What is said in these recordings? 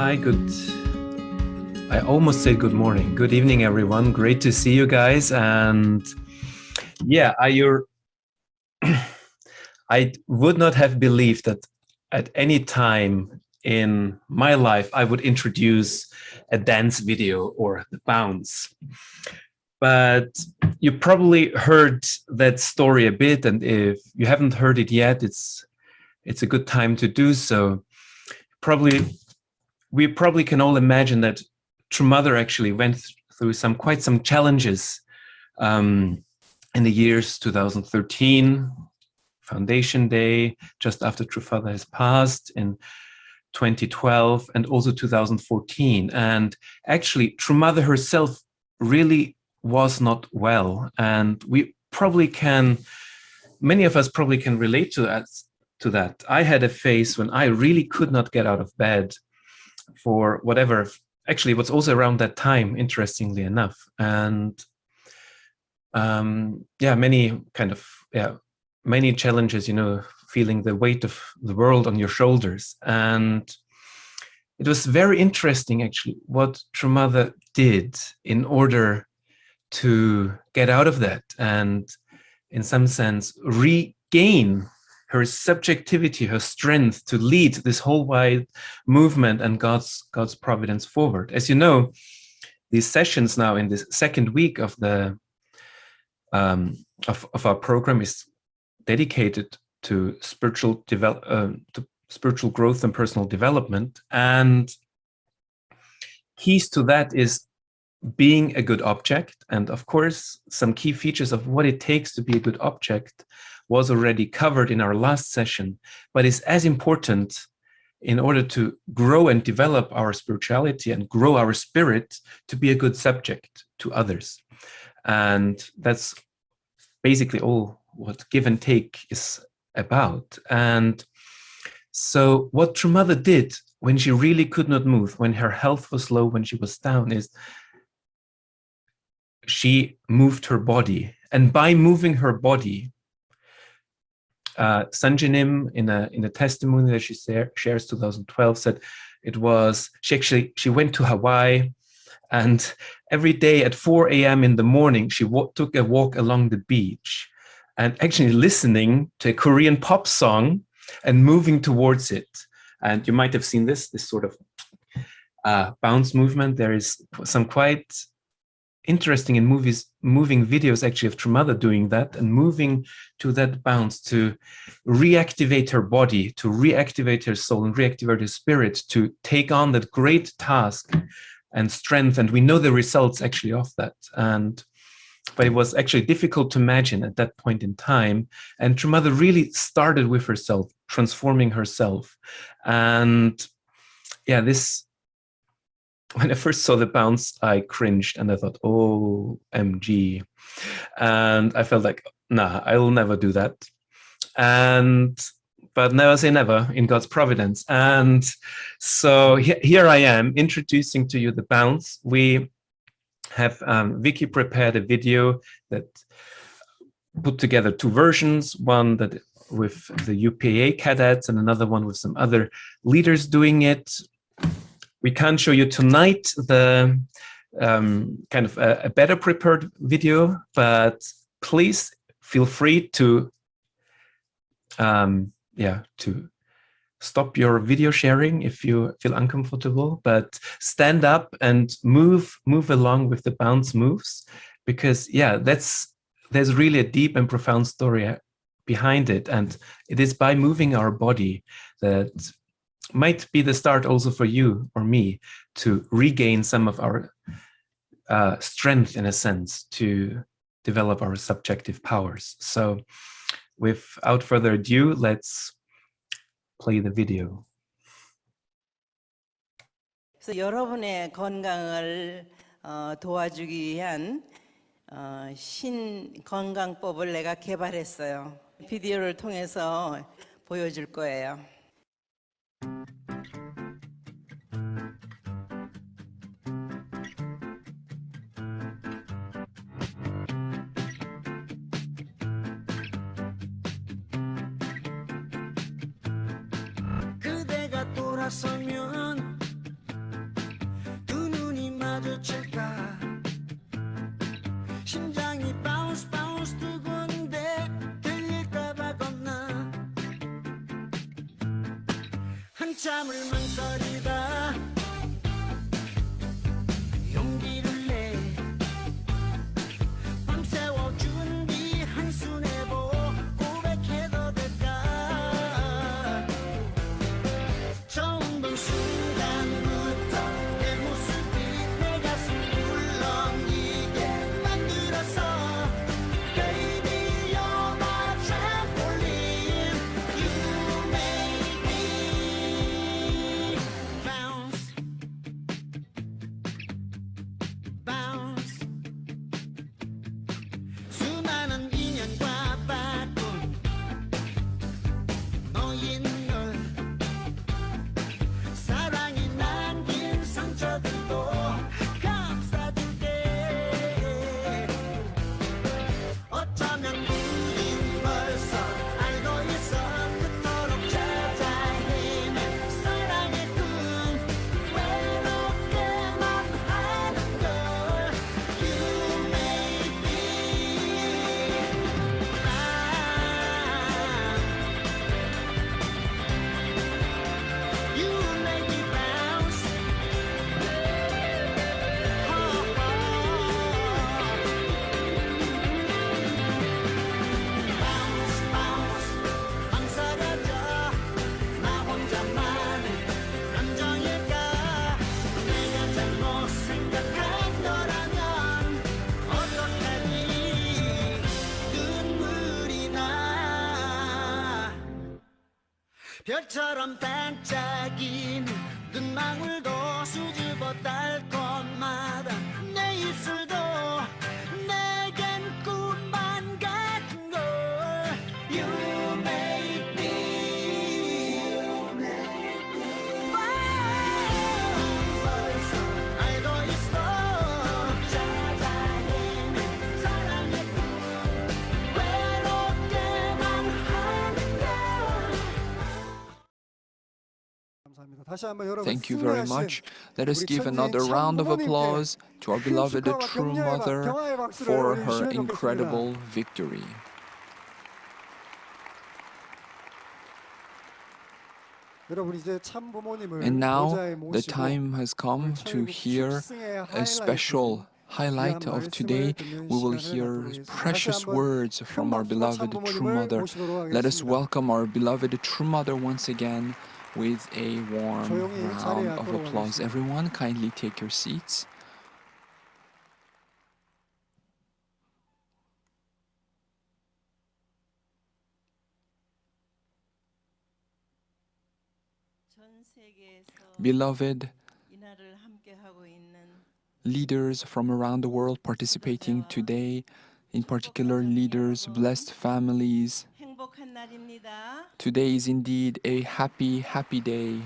Hi, I almost said good morning. Good evening, everyone. Great to see you guys. And yeah, I would not have believed that at any time in my life, I would introduce a dance video or the bounce. But you probably heard that story a bit. And if you haven't heard it yet, it's a good time to do so. We probably can all imagine that True Mother actually went through quite some challenges in the years 2013, Foundation Day, just after True Father has passed, in 2012, and also 2014. And actually, True Mother herself really was not well. And many of us probably can relate to that. I had a phase when I really could not get out of bed for whatever. Actually, it was also around that time, interestingly enough. And many challenges, feeling the weight of the world on your shoulders. And it was very interesting, actually, what True Mother did in order to get out of that and, in some sense, regain her subjectivity, her strength to lead this whole wide movement and God's providence forward. As you know, these sessions now in this second week of the of our program is dedicated to spiritual growth and personal development. And keys to that is being a good object. And of course, some key features of what it takes to be a good object was already covered in our last session, but is as important in order to grow and develop our spirituality and grow our spirit to be a good subject to others. And that's basically all what give and take is about. And so what True Mother did when she really could not move, when her health was low, when she was down, is she moved her body. And by moving her body, Sanjinim, in a testimony that she shares 2012, said it was, she went to Hawaii, and every day at 4 a.m. in the morning, she took a walk along the beach and actually listening to a Korean pop song and moving towards it. And you might have seen this sort of bounce movement. There is some quite interesting in moving videos actually of True Mother doing that and moving to that bounce to reactivate her body, to reactivate her soul and reactivate her spirit to take on that great task and strength. And we know the results actually of that. But it was actually difficult to imagine at that point in time. And True Mother really started with herself, transforming herself. And yeah, when I first saw the bounce, I cringed and I thought, OMG. And I felt like, nah, I will never do that. But never say never in God's providence. And so here I am introducing to you the bounce. We have Vicky prepared a video that put together two versions, one that with the UPA cadets and another one with some other leaders doing it. We can't show you tonight the kind of a better prepared video, but please feel free to stop your video sharing if you feel uncomfortable, but stand up and move along with the bounce moves, because there's really a deep and profound story behind it. And it is by moving our body that might be the start also for you or me to regain some of our strength, in a sense, to develop our subjective powers. So without further ado, let's play the video. 그래서 여러분의 건강을 도와주기 위한 신건강법을 내가 개발했어요. 비디오를 통해서 보여줄 거예요. 그대가 돌아서면 한참을 망설이다 용기를 내 밤새워 준비 한순 해보 고백해도 될까 처음 본 순간부터 내 모습이 내 가슴 울렁이게 만들었어 Baby you're my trampoline You make me bounce bounce 수많은 인연과 바꾼 너인 널 사랑이 남긴 상처들도 감싸줄게 어쩌면 우린 벌써 알고 있어 그토록 찾아 헤맨 사랑의 꿈 외롭게만 하는 걸 You make me You make me bounce bounce bounce 망설여져 나 혼자만의 감정일까 내가 잘못 생각한 거라면 어떡하니 눈물이 나 별처럼 반짝이는 눈망울도 수줍어 달콤하다 내 입술도 내겐 꿈만 같은 걸 You make me 벌써 알고 있어 찾아 헤맨 사랑의 꿈 외롭게만 하는 걸 감사합니다. 다시 한번 여러분 Thank you very 승리하신 much. Let us 우리 give 천지의 another 참 round of 부모님께 applause to our beloved 축하와 true 격려의 mother 경화의 박수를 for 우리 her 주시면 incredible victory. 여러분 이제 참 부모님을 And now 보좌에 the 모시고 time has come to hear a special highlight of today. We will hear precious words from our beloved true mother. Let us welcome our beloved true mother once again with a warm round of applause. Everyone, kindly take your seats. 전 세계에서 Beloved 이날을 함께 하고 있는 leaders from around the world participating today, in particular leaders, blessed families. 행복한 날입니다. Today is indeed a happy, happy day.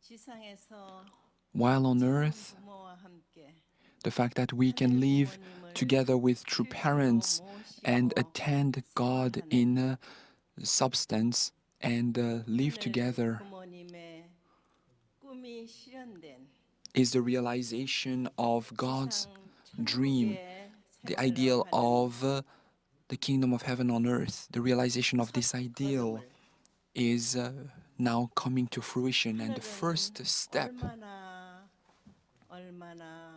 지상에서 While on earth, 부모와 함께 the fact that we can live together with true parents and attend God in substance and live together 부모님의 꿈이 실현된 is the realization of God's 지상 dream, 천국의 the 생활을 ideal 하는 of the kingdom of heaven on earth. The realization of this ideal 걸음을 is now coming to fruition, and the first 하늘은 step 얼마나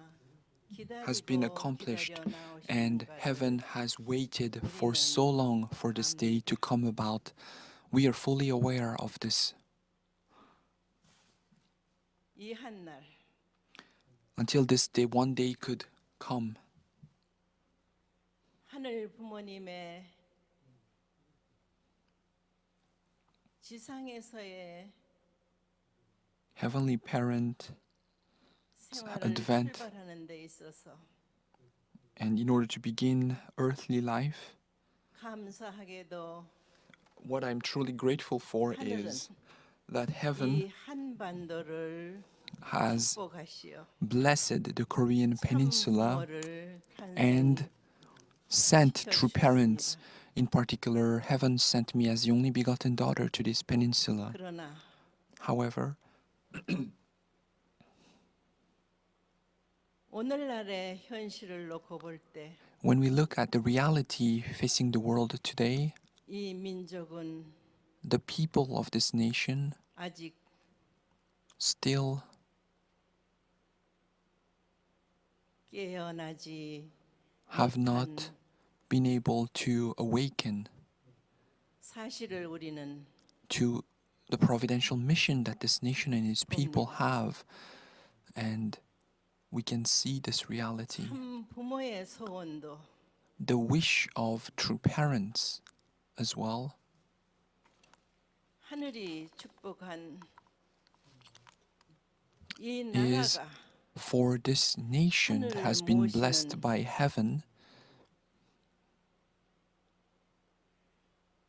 has been 기다리고 accomplished, 기다려 나오신 and 건가요? heaven has waited for so long for this day to come about. We are fully aware of this. 이 한날 Until this day, one day could come. 하늘 부모님의 지상에서의 Heavenly Parent, 생활을 advent. 출발하는 데 있어서 and in order to begin earthly life, 감사하게도 what I'm truly grateful for is that heaven 이 한반도를 has 축복하시어 blessed the Korean peninsula 부모를 and sent true parents. In particular, heaven sent me as the only begotten daughter to this peninsula. 그러나 However, 오늘날의 현실을 놓고 볼 때 이 When we look at the reality facing the world today, 민족은 the people of this nation 아직 still 깨어나지 have 못한 not been able to awaken 사실을 우리는 to the providential mission that this nation and its people have. And we can see this reality. 참 부모의 소원도 The wish of true parents as well 하늘이 축복한 이 is 나라가 for this nation that has been blessed by heaven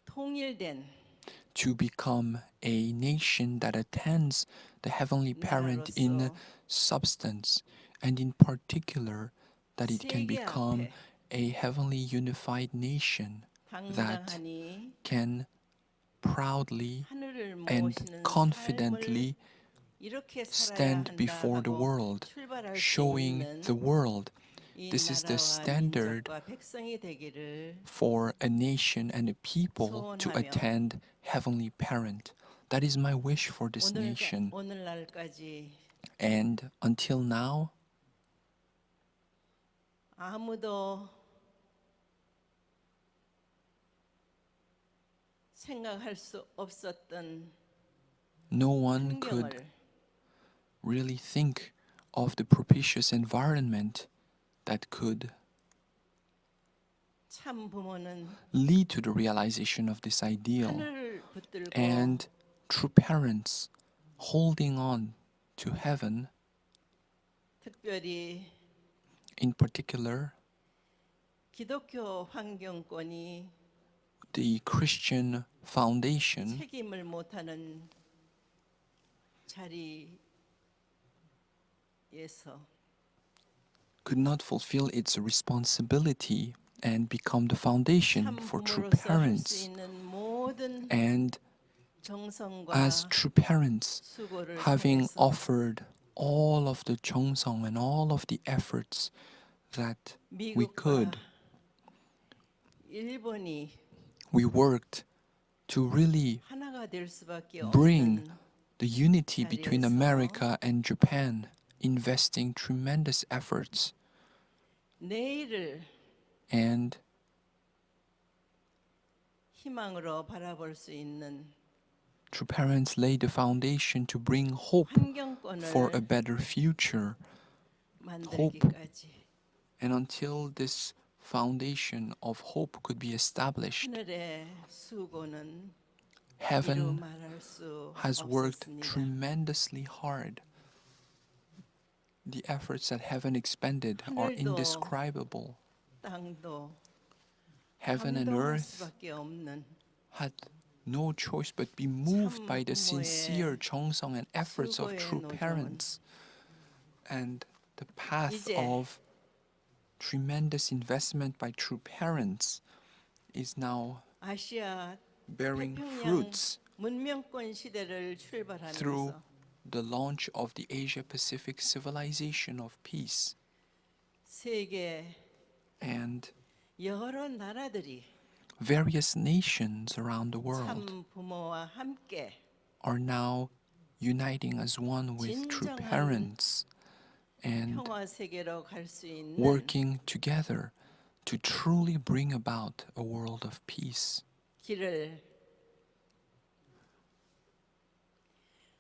통일된 to become a nation that attends the heavenly parent in substance, and in particular that it can 세계 become 앞에 a heavenly unified nation that 당당하니 can proudly 하늘을 and 모시는 confidently 삶을 이렇게 살아야 stand 한다 before the 하고 world, 출발할 수 showing 있는 the world 이 this is the 나라와 standard 민족과 백성이 되기를 for a nation and a people to 소원하며 attend heavenly parent. That is my wish for this nation. 오늘날까지 And until now, 아무도 생각할 수 없었던 no one could 환경을 really think of the propitious environment that could 참 부모는 lead to the realization of this ideal. 하늘을 붙들고 And true parents holding on to heaven, 특별히 in particular, 기독교 환경권이 the Christian foundation 책임을 못하는 자리에서 could not fulfill its responsibility and become the foundation 참 for true 부모로서 할 수 parents. 있는 모든 And 정성과 as true parents, 수고를 having 통해서 offered all of the 정성 and all of the efforts that we 미국과 could, 일본이 we worked to really 하나가 될 수밖에 bring 없는 the unity between 자리에서 America and Japan, investing tremendous efforts. 내일을 And 희망으로 바라볼 수 있는 true parents laid the foundation to bring hope for a 환경권을 better future. 만들기까지 And until this foundation of hope could be established, 하늘의 수고는 이루 heaven 말할 수 has worked 없었습니다. tremendously hard. The efforts that heaven expended are 하늘도 indescribable. 땅도 Heaven and 감동할 earth 수밖에 없는 had no choice but be moved 참 by the 부모의 sincere 정성 and efforts of 수고의 true 노정은 parents. And the path 이제 of tremendous investment by true parents is now 아시아 bearing 태평양 fruits 문명권 시대를 through 출발하면서 the launch of the Asia-Pacific civilization of peace. 세계 And 여러 나라들이 various nations around the world 참 부모와 함께 are now uniting as one with true 진정한 parents and 평화 세계로 갈 수 있는 working together to truly bring about a world of peace. 길을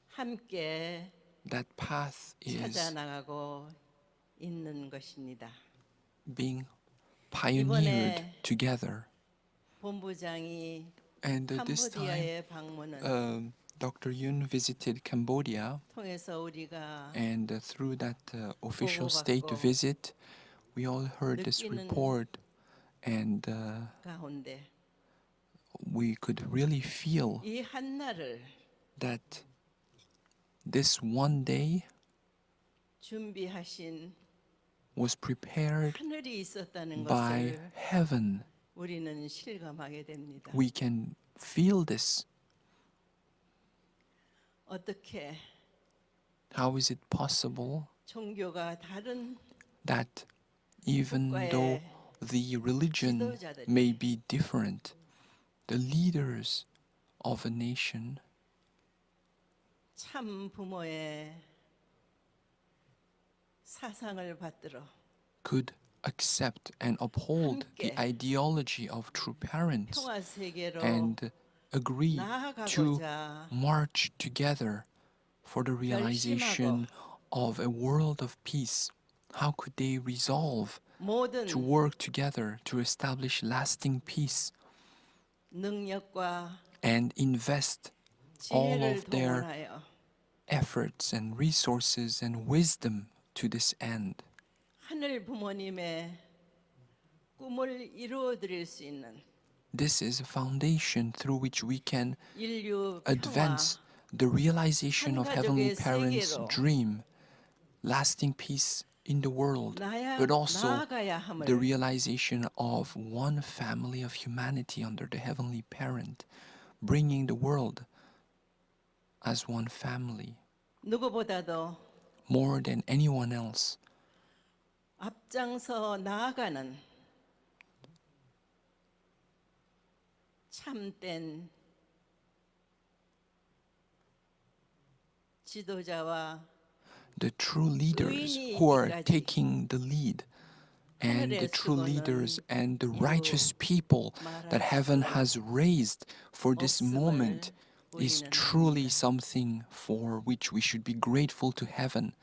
함께 That path is 찾아나가고 있는 것입니다. being pioneered 이번에 together. 본부장이 And this time, 캄보디아에 방문은 Dr. Yoon visited Cambodia, 통해서 우리가 and through that official state 보고받고 visit, we all heard this 느끼는 report, and 가운데 we could really feel 이 한날을 that this one day 준비하신 was prepared 하늘이 있었다는 by 것을 heaven. 우리는 실감하게 됩니다. We can feel this. 어떻게 How is it possible 종교가 다른 that even though the religion may be different, the leaders of a nation 참 부모의 사상을 받들어 could accept and uphold the 함께 ideology of true parents 평화 세계로 and agree to 나아가고자 march together for the realization of a world of peace. How could they resolve 모든 to work together to establish lasting peace 능력과 and invest all 지혜를 of their 동원하여 efforts and resources and wisdom to this end? 하늘 부모님의 꿈을 이루어 드릴 수 있는 This is a foundation through which we can 인류 평화 advance the realization of Heavenly 가족의 Parents' 세계로 dream, lasting peace in the world, but also 나아가야 the 함을 realization of one family of humanity under the Heavenly Parent, bringing the world as one family. 누구보다도 More than anyone else, 앞장서 나아가는 참된 지도자와 the true leaders who are taking the lead, and the true leaders and the righteous people that heaven has raised for this moment is truly something for which we should be grateful to heaven.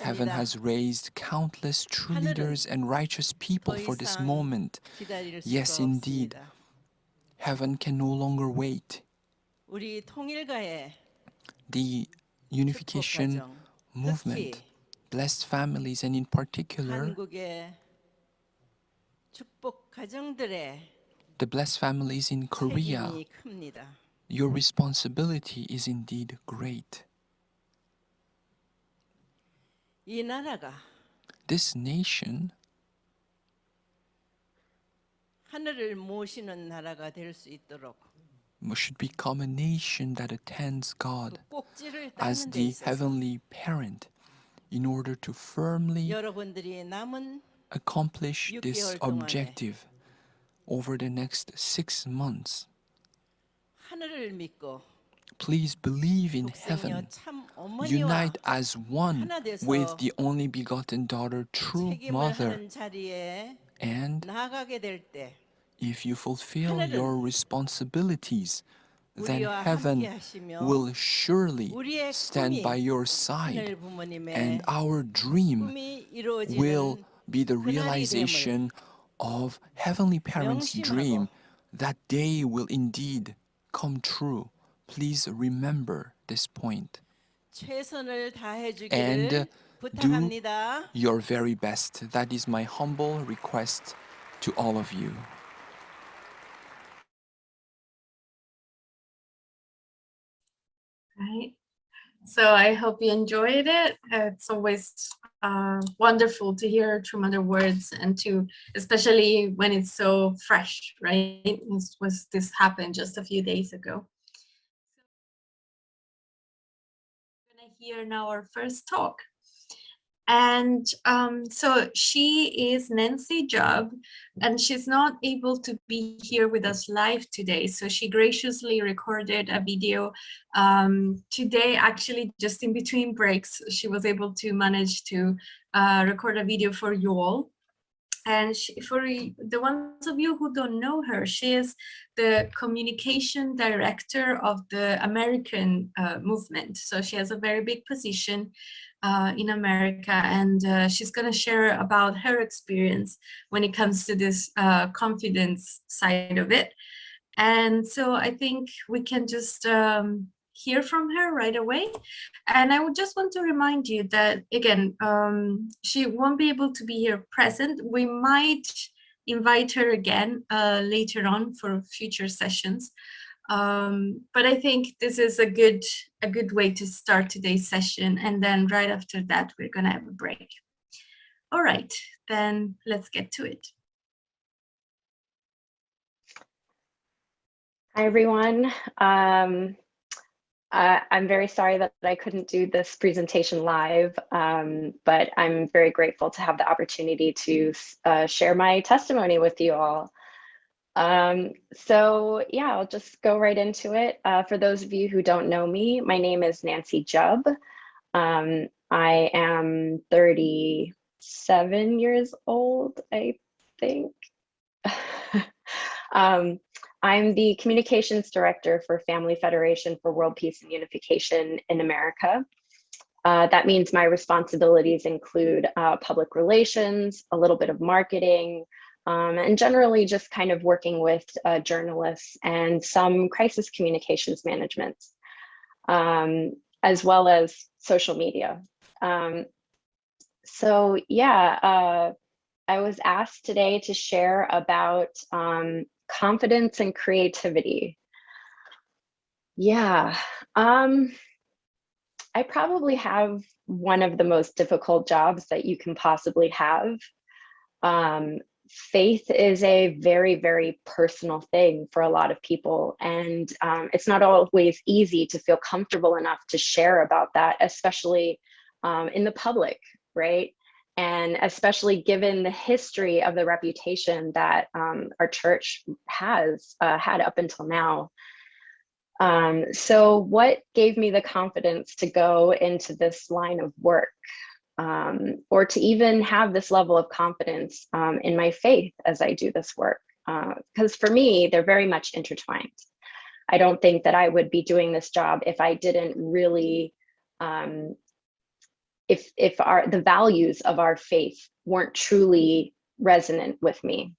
Heaven has raised countless true leaders and righteous people for this moment. 기다릴 Yes, 수가 indeed. 없습니다. Heaven can no longer wait. 우리 통일가의 The unification 가정, movement, 특히 blessed families, and in particular, 한국의 축복 가정들의 the blessed families in Korea, 책임이 큽니다. your responsibility is indeed great. 이 나라가 This nation 하늘을 모시는 나라가 될 수 있도록 should become a nation that attends God 그 꼭지를 as 따는 데 the 있어서 heavenly parent in order to firmly 여러분들이 남은 accomplish this 6개월 동안에 objective over the next 6 months. 하늘을 믿고 Please believe in 독생녀 heaven. 참 어머니와 Unite as one 하나 돼서 with the only begotten daughter, true 책임을 mother. 하는 자리에 And 나아가게 될 때 if you fulfill 하늘은 your responsibilities, then 우리와 heaven 함께 하시며 will surely 우리의 stand by 꿈이 your side, 하늘 부모님의 and our dream 꿈이 will 이루어지는 be the 그날이 됨을 realization of Heavenly Parents' dream. 명심하고 That day will indeed come true. Please remember this point 최선을 다해 and 주기를 do 부탁합니다. your very best. That is my humble request to all of you. Right. So I hope you enjoyed it. It's always wonderful to hear True Mother words, and to, especially when it's so fresh, right? This happened just a few days ago. We're gonna hear now our first talk. And so she is Nancy Jubb, and she's not able to be here with us live today. So she graciously recorded a video today, actually just in between breaks. She was able to manage to record a video for you all. And for the ones of you who don't know her, she is the communication director of the American movement. So she has a very big position in America, and she's going to share about her experience when it comes to this confidence side of it. And so I think we can just hear from her right away. And I would just want to remind you that, again, she won't be able to be here present. We might invite her again later on for future sessions. But I think this is a good way to start today's session. And then right after that, we're going to have a break. All right, then let's get to it. Hi, everyone. I'm very sorry that I couldn't do this presentation live, but I'm very grateful to have the opportunity to share my testimony with you all. So yeah, I'll just go right into it. For those of you who don't know me, my name is Nancy Jubb. I am 37 years old, I think. I'm the communications director for Family Federation for World Peace and Unification in America. That means my responsibilities include public relations, a little bit of marketing, and generally just kind of working with journalists and some crisis communications management, as well as social media. So yeah, I was asked today to share about confidence and creativity. Yeah, I probably have one of the most difficult jobs that you can possibly have. Faith is a very, very personal thing for a lot of people. And it's not always easy to feel comfortable enough to share about that, especially in the public, right? And especially given the history of the reputation that our church has had up until now. So what gave me the confidence to go into this line of work, or to even have this level of confidence in my faith as I do this work? Because for me, they're very much intertwined. I don't think that I would be doing this job if I didn't really, if the values of our faith weren't truly resonant with me.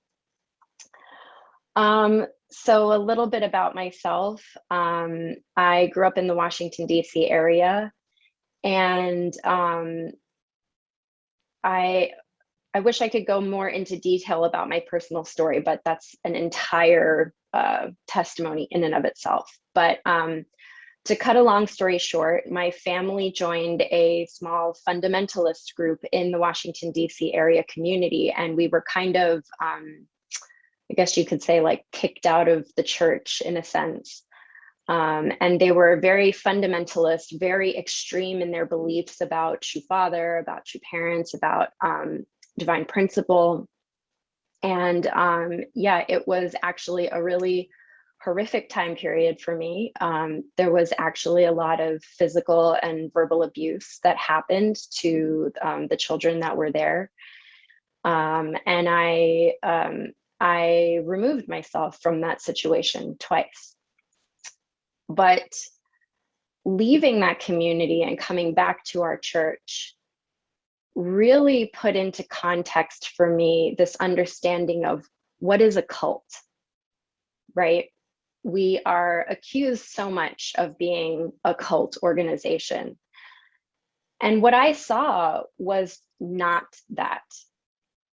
So a little bit about myself. I grew up in the Washington, D.C. area, and I wish I could go more into detail about my personal story, but that's an entire testimony in and of itself. But to cut a long story short, my family joined a small fundamentalist group in the Washington, D.C. area community, and we were kind of, I guess you could say, like kicked out of the church in a sense. And they were very fundamentalist, very extreme in their beliefs about true father, about true parents, about divine principle. And yeah, it was actually a really horrific time period for me. There was actually a lot of physical and verbal abuse that happened to the children that were there. And I removed myself from that situation twice. But leaving that community and coming back to our church really put into context for me this understanding of what is a cult, right? We are accused so much of being a cult organization. And what I saw was not that.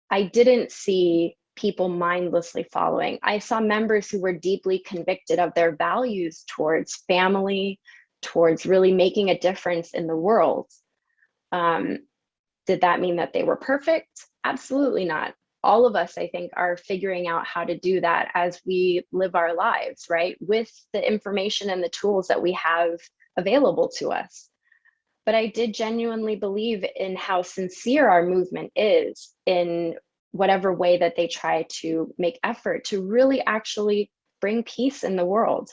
I didn't see people mindlessly following. I saw members who were deeply convicted of their values towards family, towards really making a difference in the world. Did that mean that they were perfect? Absolutely not. All of us, I think, are figuring out how to do that as we live our lives, right? With the information and the tools that we have available to us. But I did genuinely believe in how sincere our movement is in whatever way that they try to make effort to really actually bring peace in the world.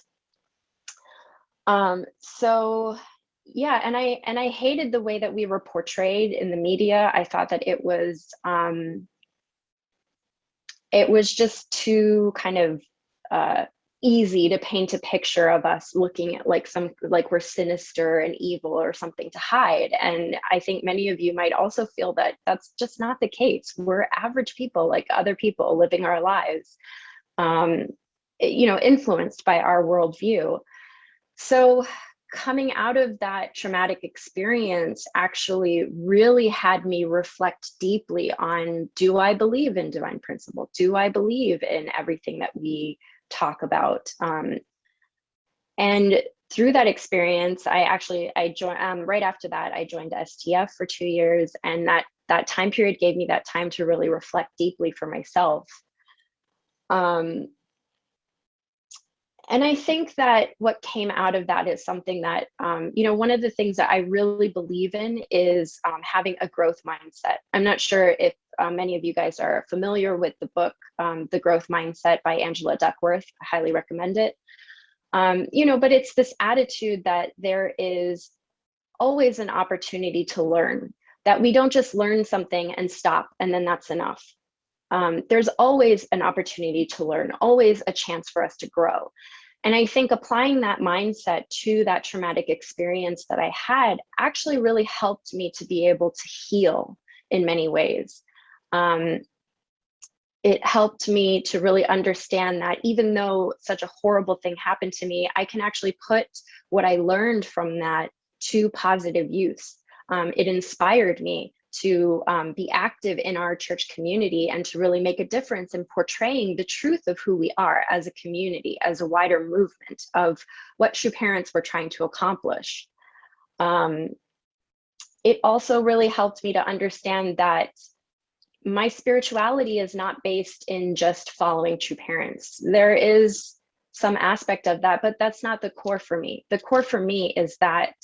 So yeah, and I hated the way that we were portrayed in the media. I thought that it was just too kind of easy to paint a picture of us looking at like we're sinister and evil or something to hide. And I think many of you might also feel that that's just not the case. We're average people like other people living our lives, you know, influenced by our worldview. So coming out of that traumatic experience actually really had me reflect deeply on, do I believe in divine principle? Do I believe in everything that we talk about? And through that experience, I joined, right after that, I joined STF for 2 years. And that time period gave me that time to really reflect deeply for myself. And I think that what came out of that is something that, one of the things that I really believe in is having a growth mindset. I'm not sure if many of you guys are familiar with the book, The Growth Mindset by Angela Duckworth. I highly recommend it. But it's this attitude that there is always an opportunity to learn, that we don't just learn something and stop and then that's enough. There's always an opportunity to learn, always a chance for us to grow. And I think applying that mindset to that traumatic experience that I had actually really helped me to be able to heal in many ways. It helped me to really understand that even though such a horrible thing happened to me, I can actually put what I learned from that to positive use. It inspired me to be active in our church community and to really make a difference in portraying the truth of who we are as a community, as a wider movement of what True Parents were trying to accomplish. It also really helped me to understand that my spirituality is not based in just following True Parents. There is some aspect of that, but that's not the core for me. The core for me is that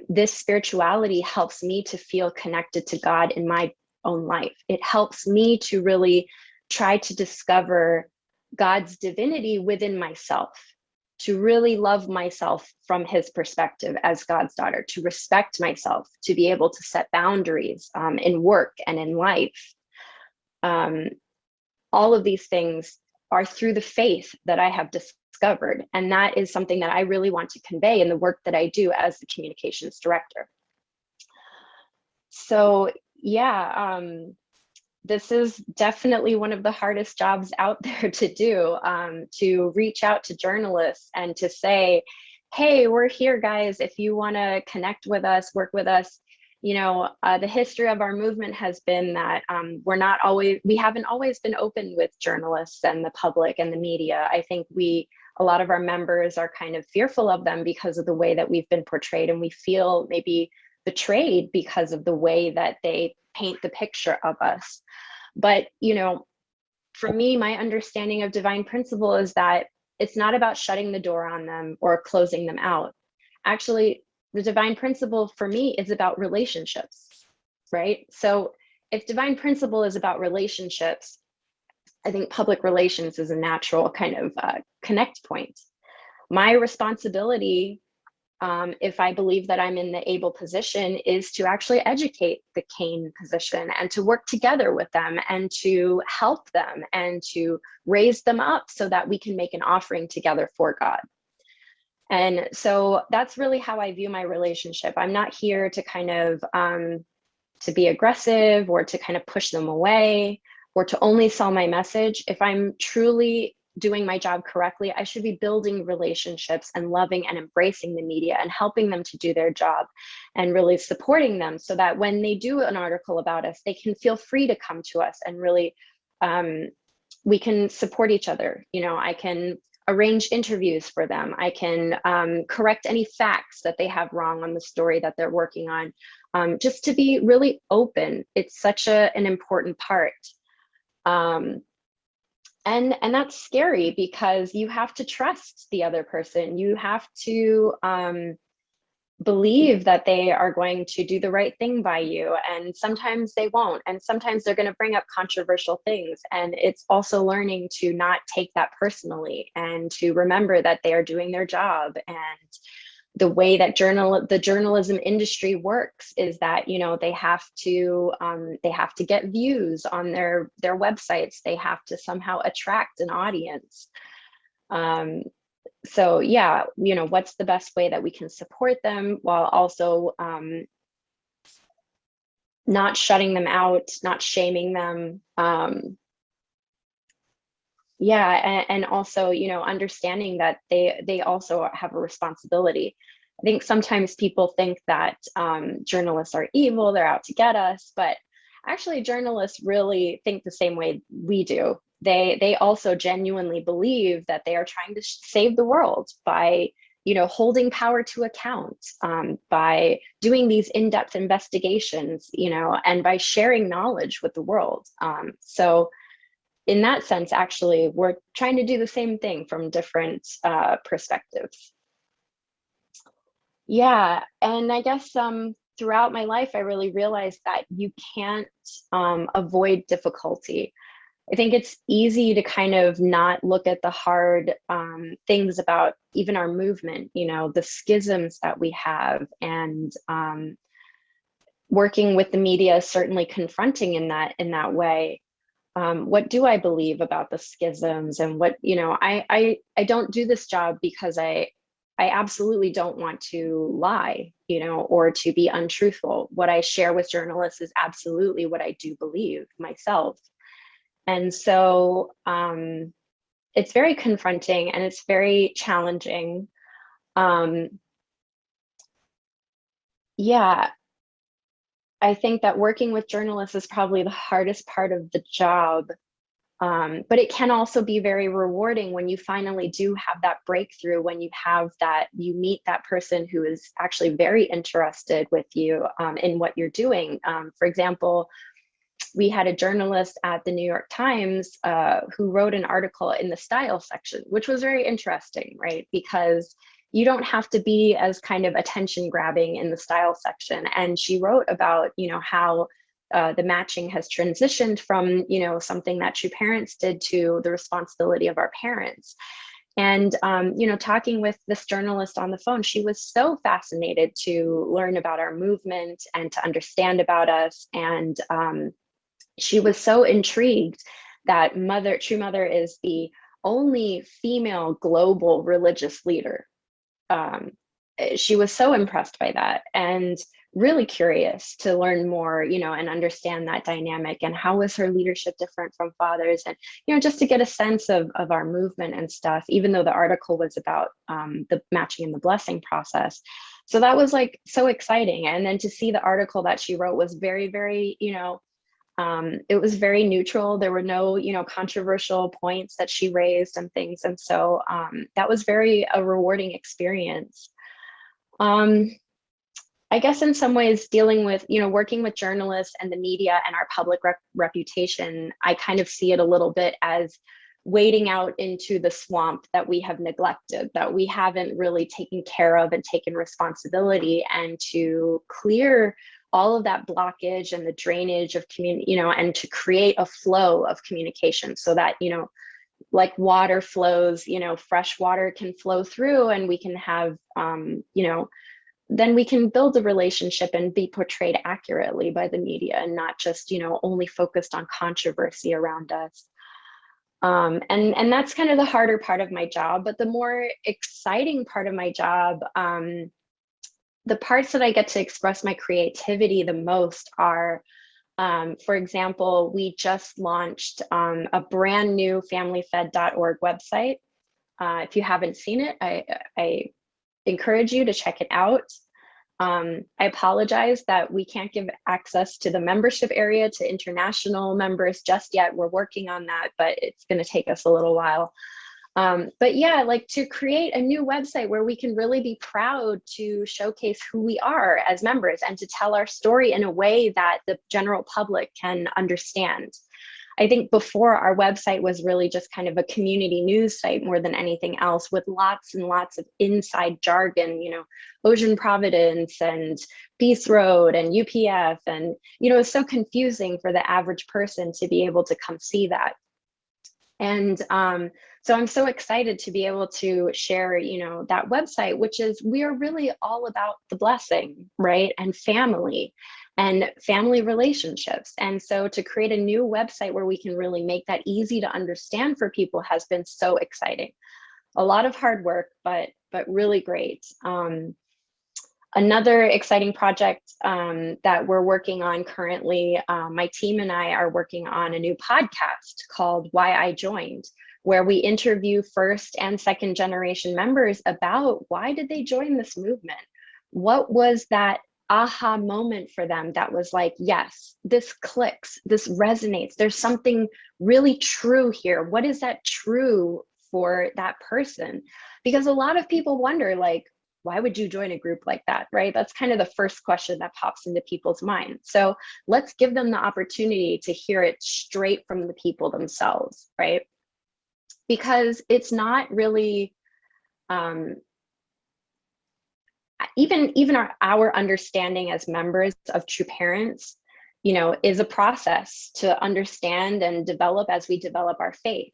this spirituality helps me to feel connected to God in my own life. It helps me to really try to discover God's divinity within myself, to really love myself from his perspective as God's daughter, to respect myself, to be able to set boundaries in work and in life. All of these things are through the faith that I have discovered. And that is something that I really want to convey in the work that I do as the communications director. So yeah, this is definitely one of the hardest jobs out there to do, to reach out to journalists and to say, hey, we're here, guys. If you want to connect with us, work with us. The history of our movement has been that we haven't always been open with journalists and the public and the media. I think a lot of our members are kind of fearful of them because of the way that we've been portrayed, and we feel maybe betrayed because of the way that they paint the picture of us. But, for me, my understanding of divine principle is that it's not about shutting the door on them or closing them out. Actually, the divine principle for me is about relationships, right? So if divine principle is about relationships, I think public relations is a natural kind of connect point. My responsibility, if I believe that I'm in the able position, is to actually educate the Cain position and to work together with them and to help them and to raise them up so that we can make an offering together for God. And so that's really how I view my relationship. I'm not here to kind of to be aggressive or to kind of push them away or to only sell my message. If I'm truly doing my job correctly, I should be building relationships and loving and embracing the media and helping them to do their job and really supporting them so that when they do an article about us, they can feel free to come to us and really we can support each other. I can arrange interviews for them. I can correct any facts that they have wrong on the story that they're working on, just to be really open. It's such an important part. And that's scary because you have to trust the other person. You have to believe that they are going to do the right thing by you. And sometimes they won't. And sometimes they're going to bring up controversial things. And it's also learning to not take that personally and to remember that they are doing their job. And the way that the journalism industry works is that, they have to get views on their websites. They have to somehow attract an audience. So yeah, what's the best way that we can support them while also not shutting them out, not shaming them. And also, understanding that they also have a responsibility. I think sometimes people think that journalists are evil, they're out to get us, but actually journalists really think the same way we do. They also genuinely believe that they are trying to save the world by, holding power to account, by doing these in-depth investigations, and by sharing knowledge with the world. So in that sense, actually, we're trying to do the same thing from different perspectives. Yeah, and I guess throughout my life, I really realized that you can't avoid difficulty. I think it's easy to kind of not look at the hard things about even our movement, you know, the schisms that we have, and working with the media is certainly confronting in that way. What do I believe about the schisms, and what, you know, I don't do this job because I absolutely don't want to lie, you know, or to be untruthful. What I share with journalists is absolutely what I do believe myself. And so it's very confronting and it's very challenging. Yeah, I think that working with journalists is probably the hardest part of the job. But it can also be very rewarding when you finally do have that breakthrough, when you have that, you meet that person who is actually very interested with you in what you're doing. For example, we had a journalist at the New York Times who wrote an article in the style section, which was very interesting, right? Because you don't have to be as kind of attention grabbing in the style section. And she wrote about, you know, how the matching has transitioned from, you know, something that true parents did to the responsibility of our parents. And, you know, talking with this journalist on the phone, she was so fascinated to learn about our movement and to understand about us. And she was so intrigued that True Mother is the only female global religious leader. She was so impressed by that and really curious to learn more, you know, and understand that dynamic, and how was her leadership different from father's, and, you know, just to get a sense of our movement and stuff, even though the article was about the matching and the blessing process. So that was like so exciting. And then to see the article that she wrote was very, very, you know, it was very neutral. There were no, you know, controversial points that she raised and things. And so that was a rewarding experience. I guess in some ways dealing with, you know, working with journalists and the media and our public reputation, I kind of see it a little bit as wading out into the swamp that we have neglected, that we haven't really taken care of and taken responsibility, and to clear all of that blockage and the drainage of community, you know, and to create a flow of communication so that, you know, like water flows, you know, fresh water can flow through, and we can have, you know, then we can build a relationship and be portrayed accurately by the media, and not just, you know, only focused on controversy around us. And that's kind of the harder part of my job. But the more exciting part of my job, the parts that I get to express my creativity the most are, for example, we just launched a brand new familyfed.org website. If you haven't seen it, I encourage you to check it out. I apologize that we can't give access to the membership area to international members just yet. We're working on that, but it's going to take us a little while. But yeah, like to create a new website where we can really be proud to showcase who we are as members, and to tell our story in a way that the general public can understand. I think before, our website was really just kind of a community news site more than anything else, with lots and lots of inside jargon, you know, Ocean Providence and Peace Road and UPF. And, you know, it's so confusing for the average person to be able to come see that. And so I'm so excited to be able to share, you know, that website, which is, we are really all about the blessing, right? And family relationships. And so to create a new website where we can really make that easy to understand for people has been so exciting. A lot of hard work, but really great. Another exciting project that we're working on currently, my team and I are working on a new podcast called Why I Joined, where we interview first and second generation members about why did they join this movement? What was that aha moment for them that was like, yes, this clicks, this resonates, there's something really true here. What is that true for that person? Because a lot of people wonder, like, why would you join a group like that, right? That's kind of the first question that pops into people's minds. So let's give them the opportunity to hear it straight from the people themselves, right? Because it's not really, even our understanding as members of True Parents, you know, is a process to understand and develop as we develop our faith.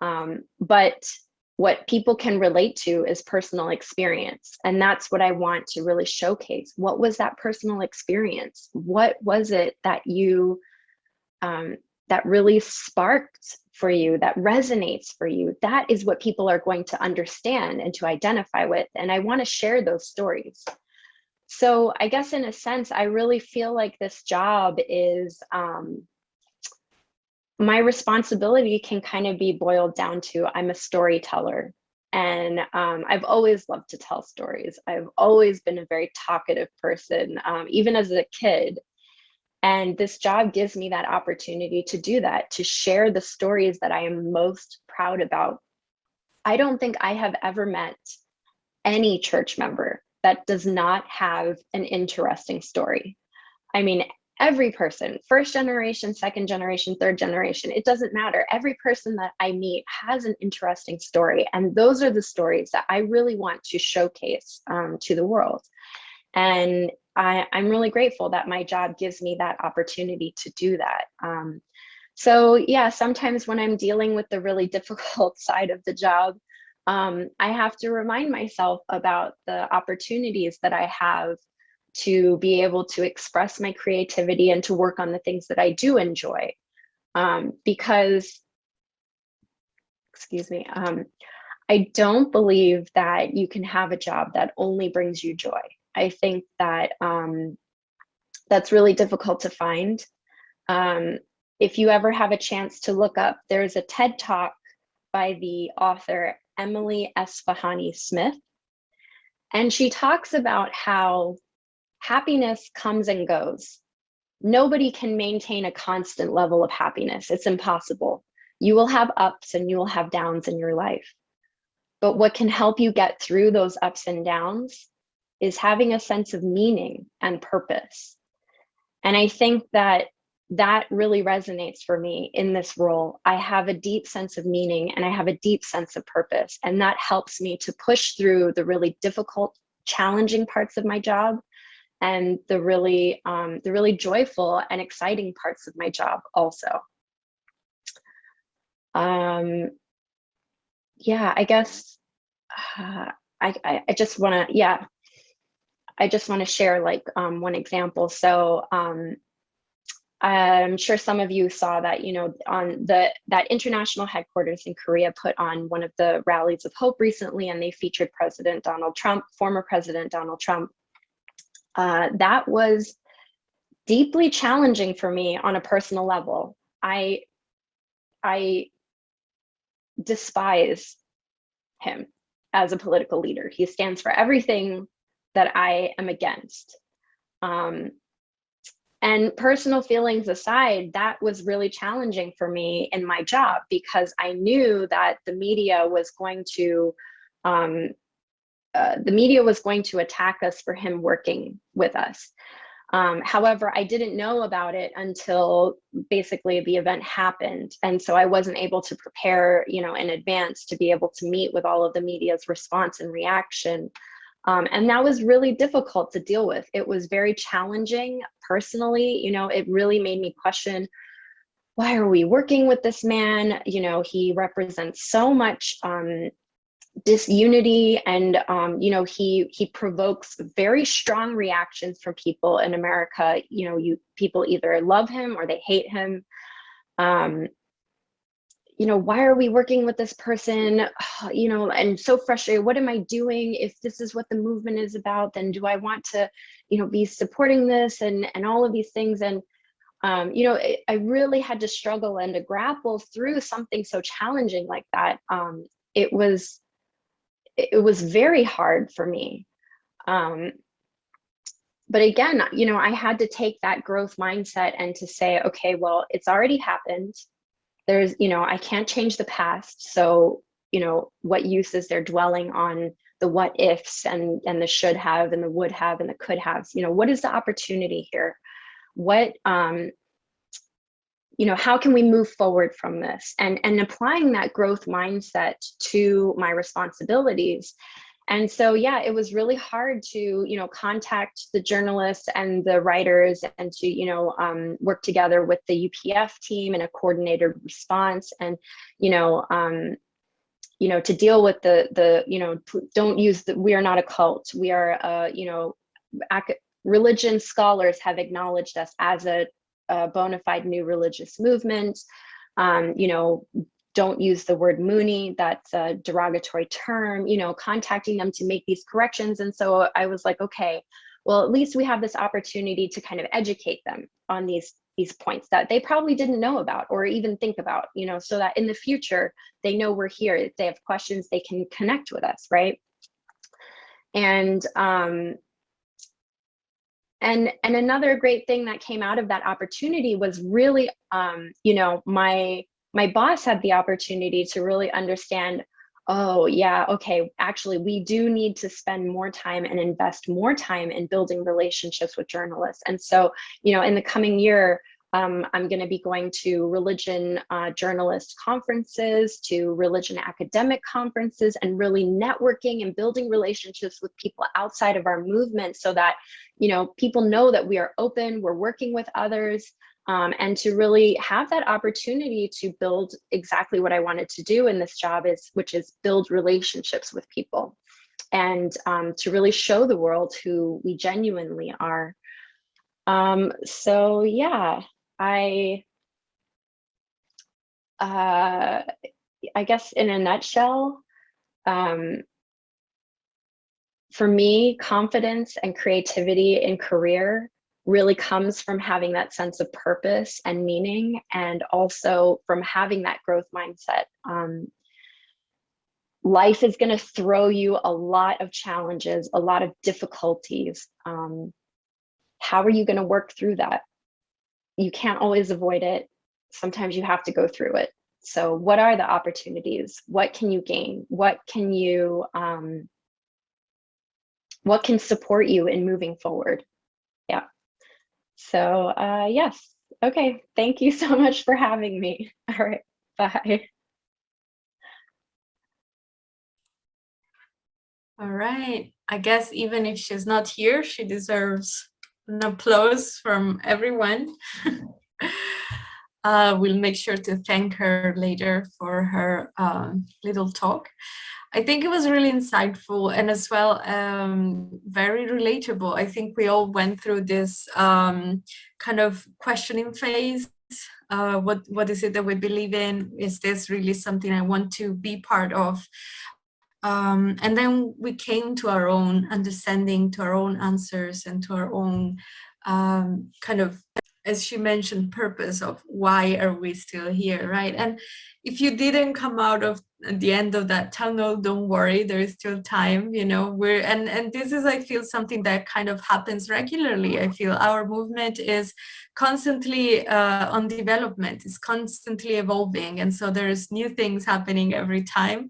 But what people can relate to is personal experience. And that's what I want to really showcase. What was that personal experience? What was it that you, that really sparked for you, that resonates for you? That is what people are going to understand and to identify with. And I want to share those stories. So I guess in a sense, I really feel like this job is, my responsibility can kind of be boiled down to, I'm a storyteller. And I've always loved to tell stories. I've always been a very talkative person, even as a kid. And this job gives me that opportunity to do that, to share the stories that I am most proud about. I don't think I have ever met any church member that does not have an interesting story. I mean, every person, first generation, second generation, third generation, it doesn't matter. Every person that I meet has an interesting story. And those are the stories that I really want to showcase to the world. And I'm really grateful that my job gives me that opportunity to do that. So yeah, sometimes when I'm dealing with the really difficult side of the job, I have to remind myself about the opportunities that I have to be able to express my creativity and to work on the things that I do enjoy. Because, excuse me, I don't believe that you can have a job that only brings you joy. I think that that's really difficult to find. If you ever have a chance to look up, there's a TED Talk by the author Emily Esfahani Smith. And she talks about how happiness comes and goes. Nobody can maintain a constant level of happiness. It's impossible. You will have ups and you will have downs in your life. But what can help you get through those ups and downs is having a sense of meaning and purpose. And I think that that really resonates for me in this role. I have a deep sense of meaning and I have a deep sense of purpose. And that helps me to push through the really difficult, challenging parts of my job and the really joyful and exciting parts of my job also. Yeah, I guess I just want to share like one example. So I'm sure some of you saw that, you know, on that international headquarters in Korea put on one of the rallies of hope recently, and they featured President Donald Trump, former President Donald Trump. That was deeply challenging for me on a personal level. I despise him as a political leader. He stands for everything that I am against. And personal feelings aside, that was really challenging for me in my job because I knew that the media was going to attack us for him working with us. However, I didn't know about it until basically the event happened. And so I wasn't able to prepare, you know, in advance to be able to meet with all of the media's response and reaction. And that was really difficult to deal with. It was very challenging personally. You know, it really made me question, why are we working with this man? You know, he represents so much disunity, and you know, he provokes very strong reactions from people in America. You know, people either love him or they hate him. You know, why are we working with this person? You know, and so frustrated. What am I doing? If this is what the movement is about, then do I want to, you know, be supporting this and all of these things? And you know, I really had to struggle and to grapple through something so challenging like that. It was very hard for me. But again, you know, I had to take that growth mindset and to say, okay, well, it's already happened. There's, you know, I can't change the past. So what uses they're dwelling on the what ifs and the should have and the would have and the could haves. What is the opportunity here? What, how can we move forward from this? And applying that growth mindset to my responsibilities. And so, yeah, it was really hard to, contact the journalists and the writers and to, work together with the UPF team in a coordinated response and, to deal with don't use we are not a cult. We are, religion scholars have acknowledged us as a bona fide new religious movement. Don't use the word Moonie, that's a derogatory term, contacting them to make these corrections. And so I was like, okay, well, at least we have this opportunity to kind of educate them on these points that they probably didn't know about or even think about, so that in the future, they know we're here. If they have questions, they can connect with us, right? And another great thing that came out of that opportunity was really, my boss had the opportunity to really understand, oh yeah, okay, actually we do need to spend more time and invest more time in building relationships with journalists. And so, in the coming year, I'm going to be going to religion journalist conferences, to religion academic conferences, and really networking and building relationships with people outside of our movement so that, people know that we are open, we're working with others, and to really have that opportunity to build exactly what I wanted to do in this job, which is build relationships with people and to really show the world who we genuinely are. So yeah, I guess in a nutshell, for me, confidence and creativity in career really comes from having that sense of purpose and meaning, and also from having that growth mindset. Life is going to throw you a lot of challenges, a lot of difficulties. How are you going to work through that? You can't always avoid it. Sometimes you have to go through it. So what are the opportunities? What can you gain? What can support you in moving forward? Yeah. So yes. Okay. Thank you so much for having me. All right. Bye. All right. I guess even if she's not here, she deserves an applause from everyone. We'll make sure to thank her later for her little talk. I think it was really insightful and as well very relatable. I think we all went through this kind of questioning phase. What is it that we believe in? Is this really something I want to be part of? And then we came to our own understanding, to our own answers, and to our own kind of, as she mentioned, purpose of why are we still here, right? And if you didn't come out of the end of that tunnel, don't worry, there is still time, and this is, I feel, something that kind of happens regularly. I feel our movement is constantly on development, is constantly evolving, and so there's new things happening every time,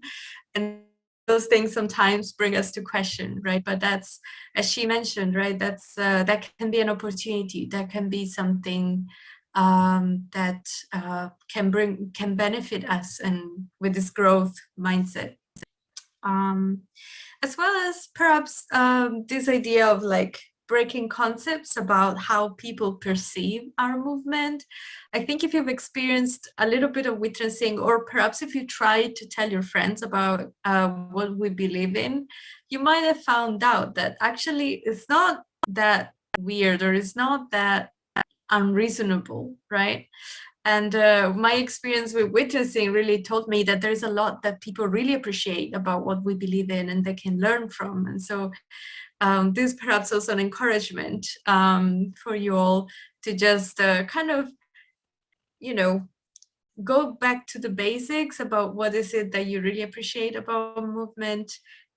and those things sometimes bring us to question, right? But that's, as she mentioned, right, that's that can be an opportunity, that can be something that can benefit us, and with this growth mindset, as well as perhaps this idea of like breaking concepts about how people perceive our movement. I think if you've experienced a little bit of witnessing, or perhaps if you try to tell your friends about what we believe in, you might have found out that actually it's not that weird, or it's not that unreasonable, right? And my experience with witnessing really told me that there's a lot that people really appreciate about what we believe in and they can learn from. And so this is perhaps also an encouragement for you all to just kind of, go back to the basics about what is it that you really appreciate about a movement,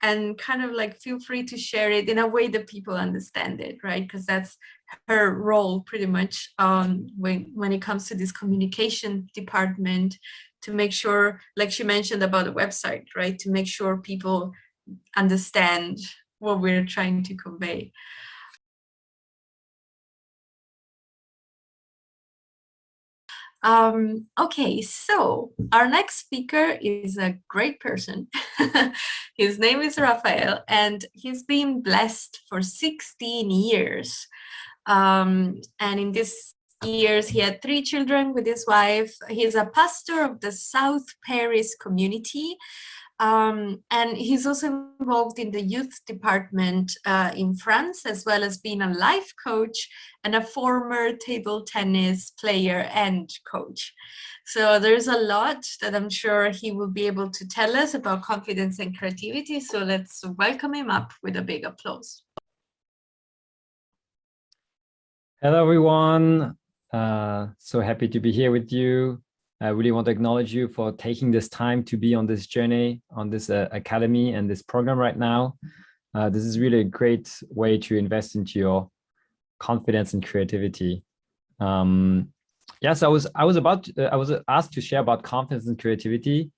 and kind of like feel free to share it in a way that people understand it, right? Because that's her role pretty much when it comes to this communication department, to make sure, like she mentioned about the website, right, to make sure people understand what we're trying to convey. Okay, so our next speaker is a great person. His name is Rafael, and he's been blessed for 16 years. And in these years, he had 3 children with his wife. He's a pastor of the South Paris community. And he's also involved in the youth department in France, as well as being a life coach and a former table tennis player and coach. So there's a lot that I'm sure he will be able to tell us about confidence and creativity. So let's welcome him up with a big applause. Hello, everyone. So happy to be here with you. I really want to acknowledge you for taking this time to be on this journey, on this academy and this program right now. This is really a great way to invest into your confidence and creativity. Yes, I was asked to share about confidence and creativity.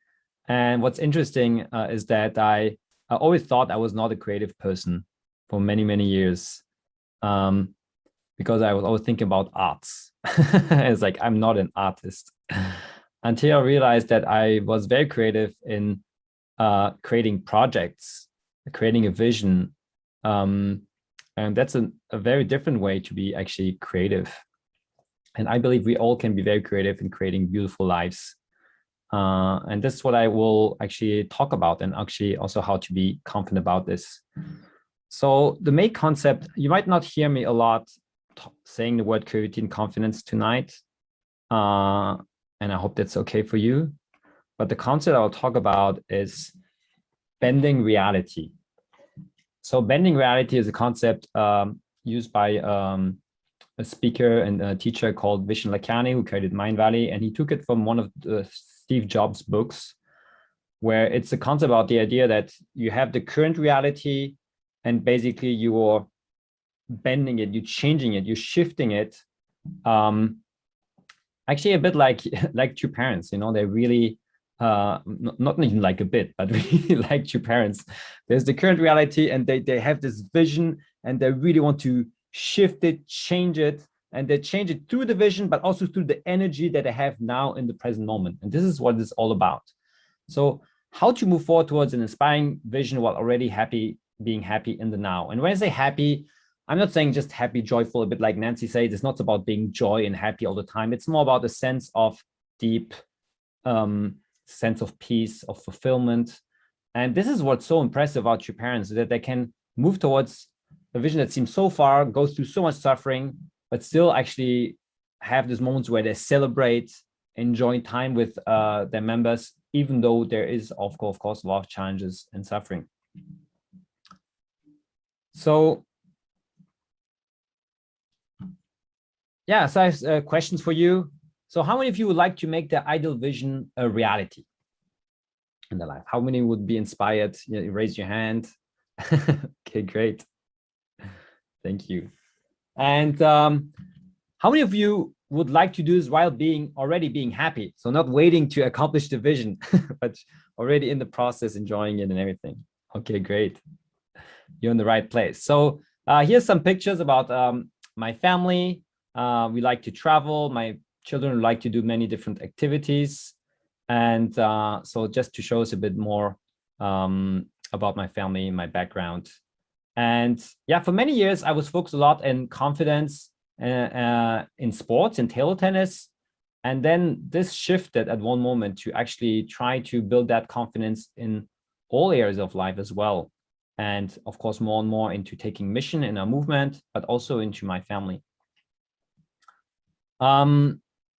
And what's interesting is that I always thought I was not a creative person for many, many years. Because I was always thinking about arts. It's like, I'm not an artist. Until I realized that I was very creative in creating projects, creating a vision. And that's a very different way to be actually creative. And I believe we all can be very creative in creating beautiful lives. And that's what I will actually talk about, and actually also how to be confident about this. So the main concept, you might not hear me a lot saying the word creativity and confidence tonight. And I hope that's okay for you. But the concept I'll talk about is bending reality. So bending reality is a concept used by a speaker and a teacher called Vishen Lakhiani, who created Mind Valley. And he took it from one of the Steve Jobs books, where it's a concept about the idea that you have the current reality, and basically you're bending it, you're changing it, you're shifting it. Actually a bit like two parents, you know, they really, not even like a bit, but really like two parents. There's the current reality, and they have this vision, and they really want to shift it, change it, and they change it through the vision, but also through the energy that they have now in the present moment. And this is what it's all about. So how to move forward towards an inspiring vision while already being happy in the now. And when I say happy, I'm not saying just happy, joyful, a bit like Nancy said. It's not about being joy and happy all the time. It's more about a sense of deep sense of peace, of fulfillment. And this is what's so impressive about your parents, that they can move towards a vision that seems so far, goes through so much suffering, but still actually have these moments where they celebrate, enjoy time with their members, even though there is, of course, a lot of challenges and suffering. So, yeah, so I have questions for you. So how many of you would like to make the ideal vision a reality in their life? How many would be inspired? You raise your hand. Okay, great. Thank you. And how many of you would like to do this while already being happy? So not waiting to accomplish the vision, but already in the process, enjoying it and everything. Okay, great. You're in the right place. So here's some pictures about my family. We like to travel. My children like to do many different activities. And so just to show us a bit more about my family, my background. And yeah, for many years, I was focused a lot in confidence in sports, in table tennis. And then this shifted at one moment to actually try to build that confidence in all areas of life as well. And of course, more and more into taking mission in our movement, but also into my family.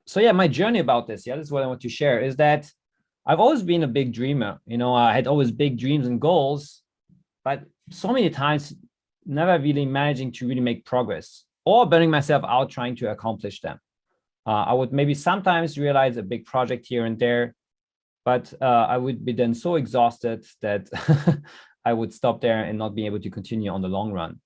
So yeah, my journey about this, this is what I want to share, is that I've always been a big dreamer. You know, I had always big dreams and goals, but so many times never really managing to really make progress, or burning myself out trying to accomplish them. I would maybe sometimes realize a big project here and there, but I would be then so exhausted that I would stop there and not be able to continue on the long run.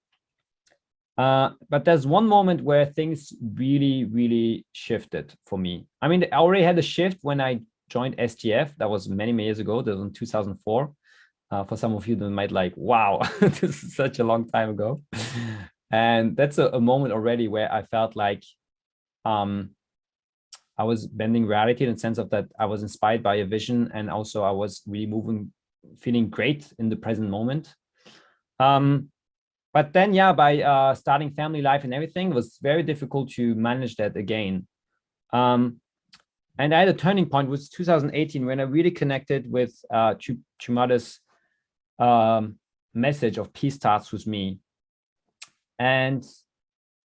But there's one moment where things really, really shifted for me. I mean, I already had a shift when I joined SGF. That was many, many years ago. That was in 2004. For some of you that might like, wow, this is such a long time ago. And that's a moment already where I felt like I was bending reality in the sense of that I was inspired by a vision, and also I was really moving, feeling great in the present moment. But then, yeah, by starting family life and everything, it was very difficult to manage that again. And I had a turning point, was 2018, when I really connected with Chumada's message of peace starts with me. And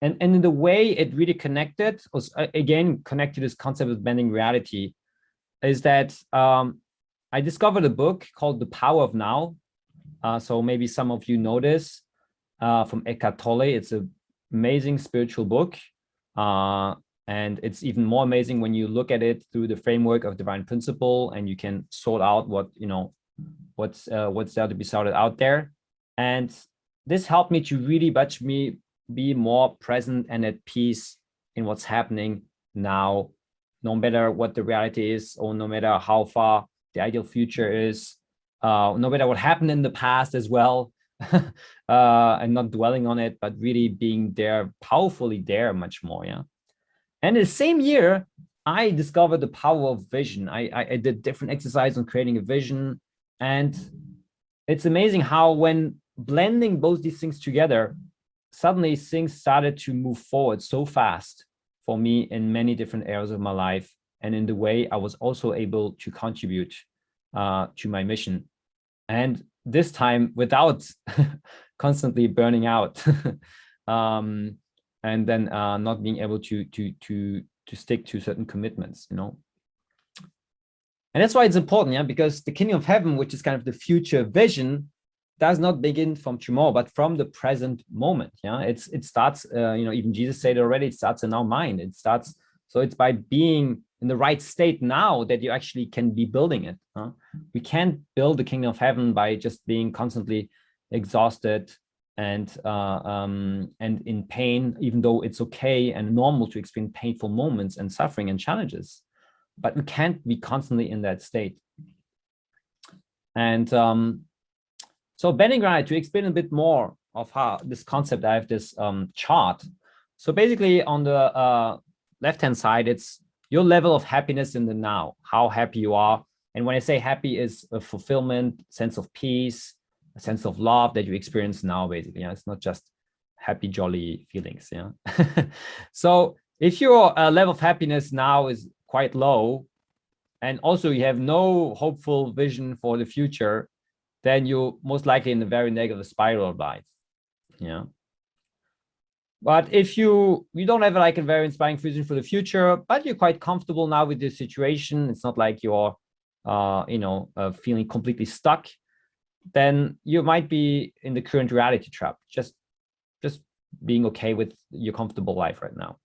in the way it really connected was, again, connected to this concept of bending reality, is that I discovered a book called The Power of Now. So maybe some of you know this, from Eckhart Tolle. It's an amazing spiritual book. And it's even more amazing when you look at it through the framework of divine principle, and you can sort out what, what's there to be sorted out there. And this helped me to really be more present and at peace in what's happening now, no matter what the reality is, or no matter how far the ideal future is, no matter what happened in the past as well, and not dwelling on it, but really being there, powerfully there much more, yeah. And in the same year, I discovered the power of vision. I did different exercises on creating a vision. And it's amazing how when blending both these things together, suddenly things started to move forward so fast for me in many different areas of my life. And in the way I was also able to contribute to my mission. And this time without constantly burning out. And then not being able to stick to certain commitments, And that's why it's important, yeah, because the kingdom of heaven, which is kind of the future vision, does not begin from tomorrow, but from the present moment, yeah. It starts, even Jesus said already, it starts in our mind. So it's by being in the right state now that you actually can be building it. We can't build the kingdom of heaven by just being constantly exhausted and in pain, even though it's okay and normal to experience painful moments and suffering and challenges, but we can't be constantly in that state. And so bending right, to explain a bit more of how this concept, I have this chart. So basically on the left-hand side, it's your level of happiness in the now, how happy you are. And when I say happy, is a fulfillment, sense of peace, a sense of love that you experience now, basically. It's not just happy, jolly feelings. Yeah. So if your level of happiness now is quite low, and also you have no hopeful vision for the future, then you're most likely in a very negative spiral of life. Yeah. But if you don't have like a very inspiring vision for the future, but you're quite comfortable now with this situation, it's not like you're feeling completely stuck, then you might be in the current reality trap, just being okay with your comfortable life right now.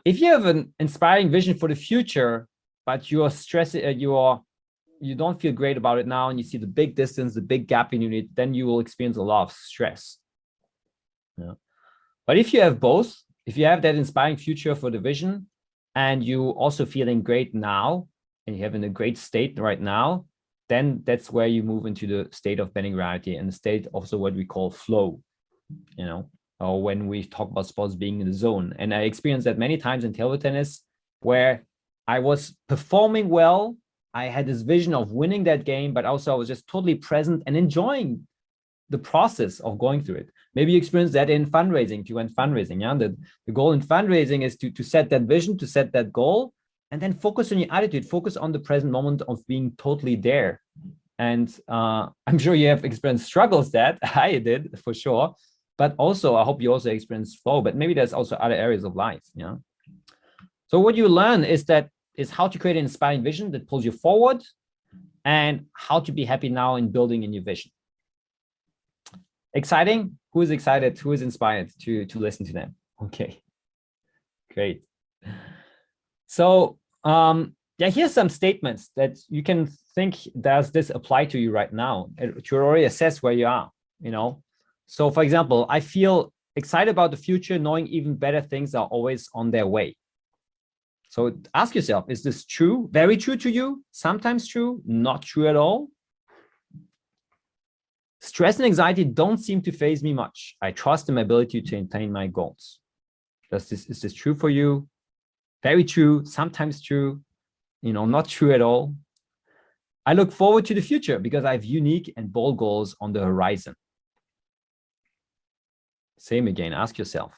If you have an inspiring vision for the future, but you are stressed, you don't feel great about it now, and you see the big distance, the big gap in unit, then you will experience a lot of stress. Yeah. But if you have both, if you have that inspiring future for the vision, and you also feeling great now, and you have in a great state right now, then that's where you move into the state of bending reality, and the state also what we call flow, or when we talk about sports being in the zone. And I experienced that many times in table tennis, where I was performing well, I had this vision of winning that game, but also I was just totally present and enjoying the process of going through it. Maybe you experience that in fundraising, if you went fundraising. Yeah, the goal in fundraising is to set that vision, to set that goal, and then focus on your attitude, focus on the present moment of being totally there. And I'm sure you have experienced struggles that I did for sure, but also I hope you also experienced flow, but maybe there's also other areas of life. Yeah. So what you learn is how to create an inspiring vision that pulls you forward, and how to be happy now in building a new vision. Exciting? Who is excited? Who is inspired to listen to them? Okay, great. So here's some statements that you can think, does this apply to you right now? To already assess where you are, So for example, I feel excited about the future, knowing even better things are always on their way. So ask yourself, is this true? Very true to you? Sometimes true? Not true at all? Stress and anxiety don't seem to faze me much. I trust in my ability to attain my goals. Is this true for you? Very true, sometimes true, not true at all. I look forward to the future because I have unique and bold goals on the horizon. Same again, ask yourself.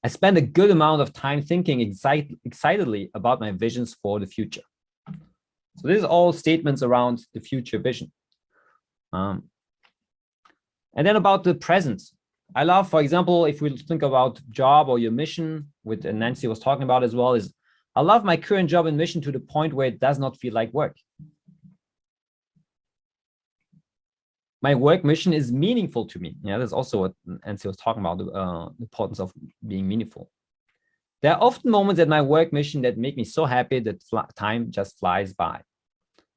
I spend a good amount of time thinking excitedly about my visions for the future. So this is all statements around the future vision. And then about the present. I love, for example, if we think about job or your mission, which Nancy was talking about as well, is I love my current job and mission to the point where it does not feel like work. My work mission is meaningful to me. Yeah, that's also what Nancy was talking about, the importance of being meaningful. There are often moments at my work mission that make me so happy that time just flies by.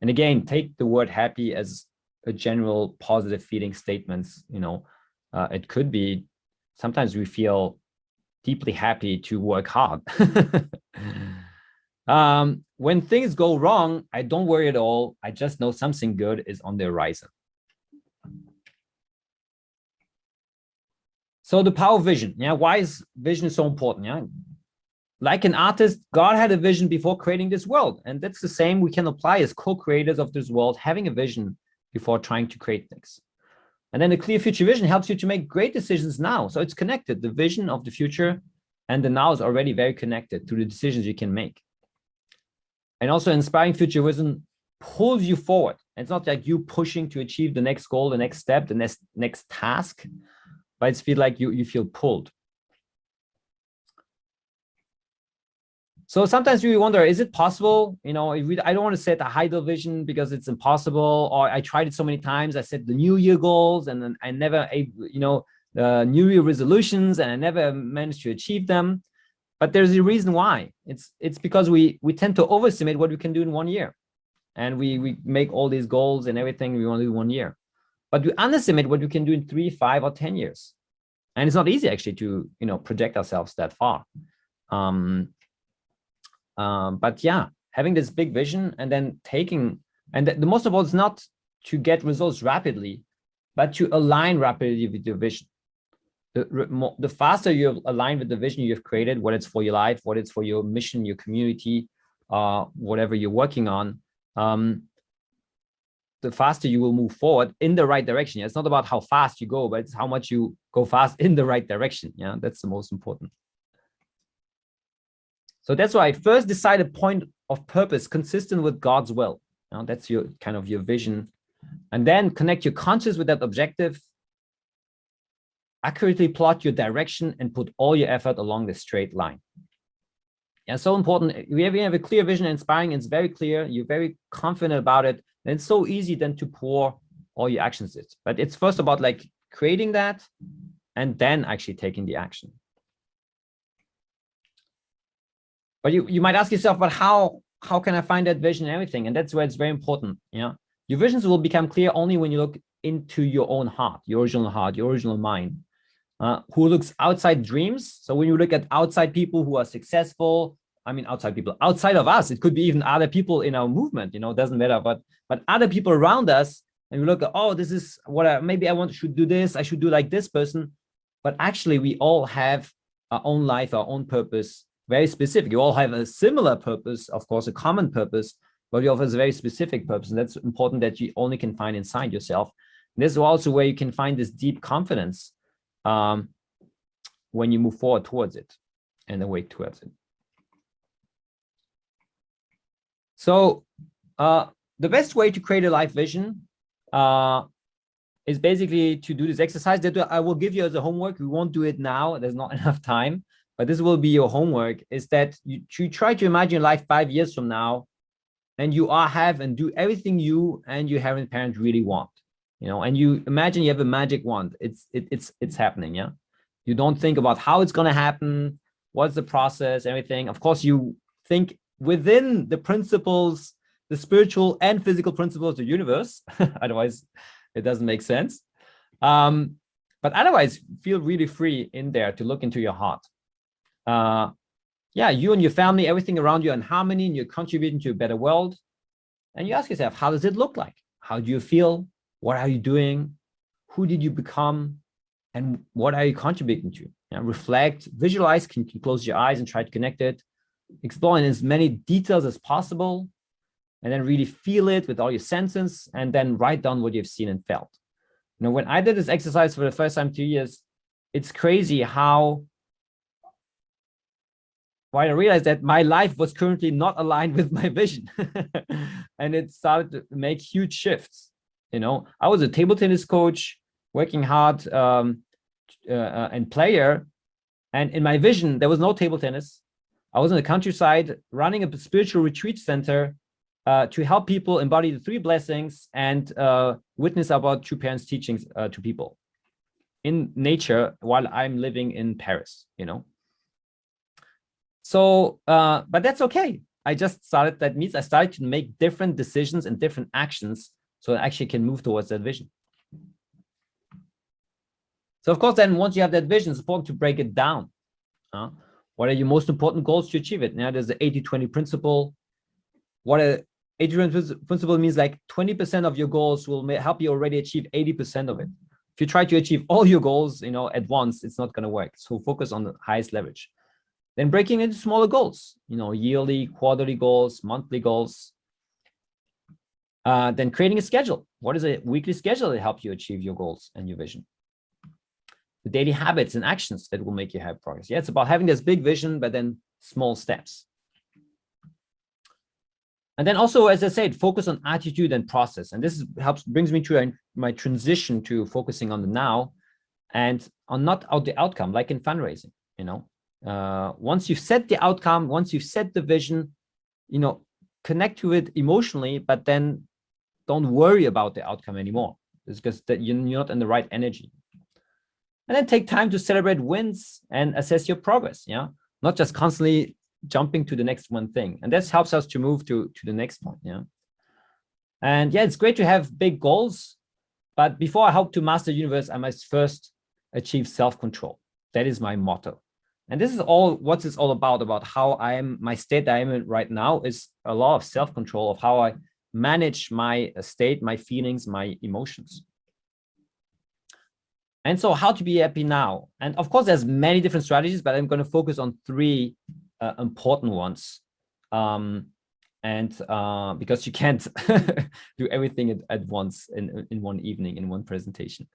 And again, take the word happy as a general positive feeling statements. It could be sometimes we feel deeply happy to work hard. When things go wrong, I don't worry at all. I just know something good is on the horizon. So the power of vision. Yeah, why is vision so important? Yeah, like an artist, God had a vision before creating this world, and that's the same we can apply as co-creators of this world, having a vision before trying to create things. And then a clear future vision helps you to make great decisions now. So it's connected. The vision of the future and the now is already very connected to the decisions you can make. And also inspiring future vision pulls you forward. It's not like you pushing to achieve the next goal, the next step, the next task, but it's feel like you feel pulled. So sometimes we wonder, is it possible? I don't want to set a high vision because it's impossible, or I tried it so many times. I set the New Year goals and then I never, the New Year resolutions, and I never managed to achieve them. But there's a reason why. It's because we tend to overestimate what we can do in 1 year. And we make all these goals and everything we want to do in 1 year. But we underestimate what we can do in 3, 5, or 10 years. And it's not easy actually to, project ourselves that far. But yeah, having this big vision and then the most of all is not to get results rapidly, but to align rapidly with your vision. The faster you align with the vision you've created, what it's for your life, what it's for your mission, your community, whatever you're working on, the faster you will move forward in the right direction. It's not about how fast you go, but it's how much you go fast in the right direction. Yeah, that's the most important. So that's why I first decide a point of purpose consistent with God's will. That's your kind of your vision. And then connect your conscious with that objective. Accurately plot your direction and put all your effort along the straight line. Yeah, so important. We have a clear vision, inspiring, it's very clear. You're very confident about it. And it's so easy then to pour all your actions in. But it's first about like creating that and then actually taking the action. But you might ask yourself, but how can I find that vision and everything? And that's where it's very important. Yeah, your visions will become clear only when you look into your own heart, your original mind, who looks outside dreams. So when you look at outside people who are successful, outside of us, it could be even other people in our movement, it doesn't matter, but other people around us, and we look at, oh, this is what maybe I should do this, I should do like this person. But actually we all have our own life, our own purpose, very specific. You all have a similar purpose, of course, a common purpose, but you all have a very specific purpose. And that's important that you only can find inside yourself. And this is also where you can find this deep confidence when you move forward towards it and awake towards it. So the best way to create a life vision is basically to do this exercise that I will give you as a homework. We won't do it now. There's not enough time. But this will be your homework, is that you try to imagine life 5 years from now, and you have and do everything you and your heavenly parents really want, and you imagine you have a magic wand. It's happening. Yeah. You don't think about how it's going to happen, what's the process, everything. Of course, you think within the principles, the spiritual and physical principles of the universe. Otherwise, it doesn't make sense. But otherwise, feel really free in there to look into your heart. yeah, you and your family, everything around you in harmony, and you're contributing to a better world. And you ask yourself, how does it look like? How do you feel? What are you doing? Who did you become? And what are you contributing to? Reflect, visualize, can close your eyes and try to connect it. Explore in as many details as possible. And then really feel it with all your senses, and then write down what you've seen and felt. When I did this exercise for the first time 2 years, it's crazy how I realized that my life was currently not aligned with my vision. And it started to make huge shifts. I was a table tennis coach, working hard and player. And in my vision, there was no table tennis. I was in the countryside running a spiritual retreat center to help people embody the 3 blessings and witness about true parents' teachings to people in nature while I'm living in Paris, So, but that's okay. That means I started to make different decisions and different actions so I actually can move towards that vision. So of course, then once you have that vision, it's important to break it down. What are your most important goals to achieve it? Now there's the 80-20 principle. What a 80-20 principle means, like 20% of your goals will help you already achieve 80% of it. If you try to achieve all your goals, at once, it's not going to work. So focus on the highest leverage. Then breaking into smaller goals, yearly, quarterly goals, monthly goals. Then creating a schedule. What is a weekly schedule that help you achieve your goals and your vision? The daily habits and actions that will make you have progress. Yeah, it's about having this big vision, but then small steps. And then also, as I said, focus on attitude and process. And this brings me to my transition to focusing on the now and on not the outcome, like in fundraising. Once you've set the outcome, once you've set the vision, connect to it emotionally, but then don't worry about the outcome anymore. It's because that you're not in the right energy. And then take time to celebrate wins and assess your progress. Not just constantly jumping to the next one thing. And this helps us to move to the next point. And it's great to have big goals, but before I hope to master the universe, I must first achieve self-control. That is my motto. And this is what it's all about how my state I am in right now is a lot of self-control of how I manage my state, my feelings, my emotions. And so how to be happy now. And of course, there's many different strategies, but I'm going to focus on 3 important ones. Because you can't do everything at once in one evening, in one presentation.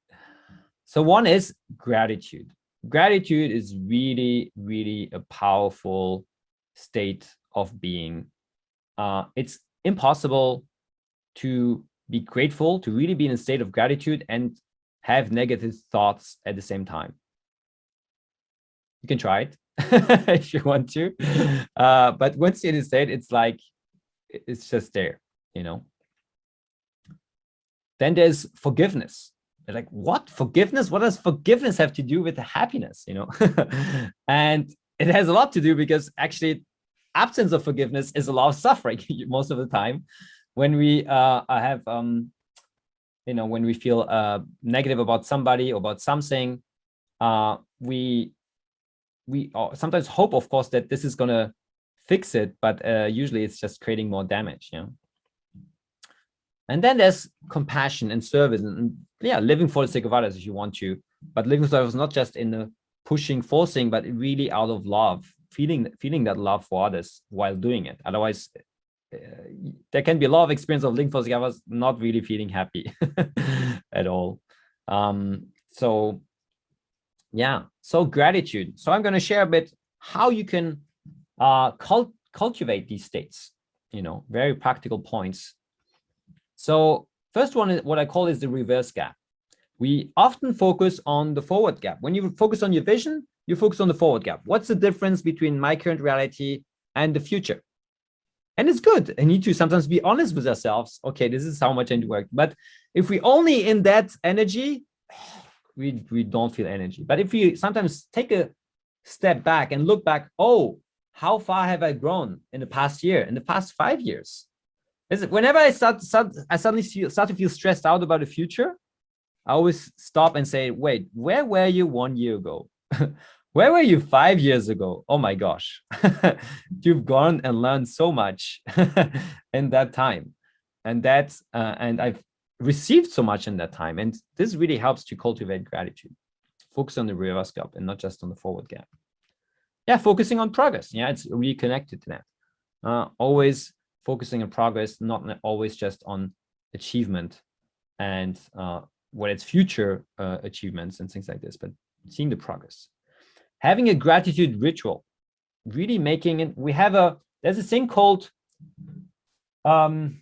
So one is gratitude. Gratitude is really, really a powerful state of being. It's impossible to be grateful, to really be in a state of gratitude and have negative thoughts at the same time. You can try it if you want to. But once you're in a state, it's like, it's just there, Then there's forgiveness. They're like, what? Forgiveness? What does forgiveness have to do with the happiness, And it has a lot to do because actually absence of forgiveness is a lot of suffering most of the time. When we when we feel negative about somebody or about something, we sometimes hope, of course, that this is going to fix it, but usually it's just creating more damage. And then there's compassion and service, and living for the sake of others if you want to, but living for others not just in the pushing, forcing, but really out of love, feeling that love for others while doing it. Otherwise, there can be a lot of experience of living for the others not really feeling happy at all. So gratitude. So I'm going to share a bit how you can cultivate these states, very practical points. So first one is what I call is the reverse gap. We often focus on the forward gap. When you focus on your vision, you focus on the forward gap. What's the difference between my current reality and the future? And it's good. I need to sometimes be honest with ourselves. Okay, this is how much I need to work. But if we only in that energy, we don't feel energy. But if we sometimes take a step back and look back, oh, how far have I grown in the past year, in the past 5 years? Whenever I suddenly start to feel stressed out about the future, I always stop and say, wait, where were you 1 year ago? Where were you 5 years ago? Oh my gosh. You've gone and learned so much in that time. And that's and I've received so much in that time. And this really helps to cultivate gratitude. Focus on the reverse gap and not just on the forward gap. Yeah, focusing on progress. Yeah, it's really connected to that. Always focusing on progress, not always just on achievement and what its future achievements and things like this, but seeing the progress. Having a gratitude ritual, really making it, there's a thing called hedonic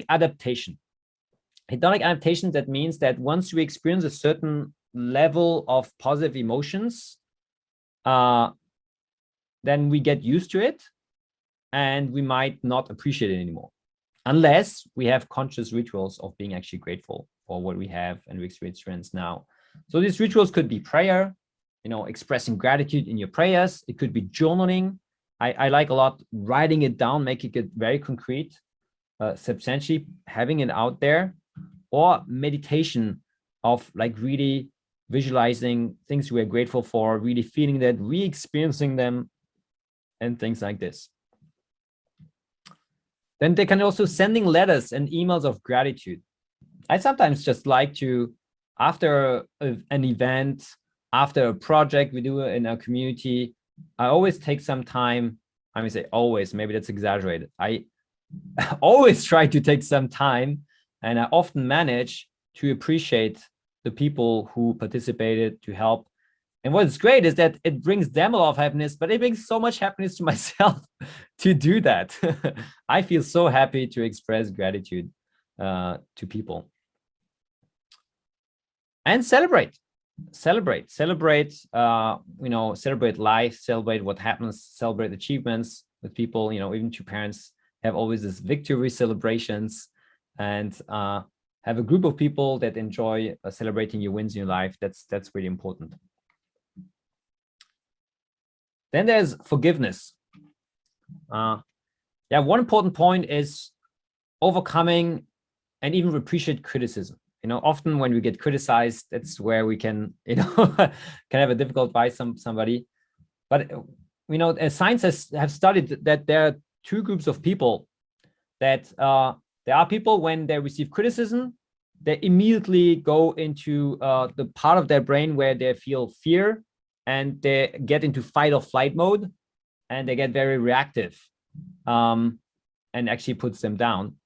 adaptation. Hedonic adaptation, that means that once we experience a certain level of positive emotions, then we get used to it and we might not appreciate it anymore, unless we have conscious rituals of being actually grateful for what we have and we experience now. So these rituals could be prayer, expressing gratitude in your prayers. It could be journaling. I like a lot writing it down, making it very concrete, substantially having it out there, or meditation of like really visualizing things we're grateful for, really feeling that, re-experiencing them, and things like this. Then they can also sending letters and emails of gratitude. I sometimes just like to, after an event, after a project we do in our community, I always take some time. I mean, say always, maybe that's exaggerated. I always try to take some time, and I often manage to appreciate the people who participated, to help. And what's great is that it brings them a lot of happiness, but it brings so much happiness to myself to do that. I feel so happy to express gratitude to people. And celebrate life, celebrate what happens, celebrate achievements with people. Even two parents have always this victory celebrations, and have a group of people that enjoy celebrating your wins in your life. That's really important. Then there's forgiveness. One important point is overcoming and even appreciate criticism. Often when we get criticized, that's where we can, can have a difficult by somebody. But as science have studied that there are two groups of people. That there are people, when they receive criticism, they immediately go into the part of their brain where they feel fear, and they get into fight or flight mode, and they get very reactive, and actually puts them down.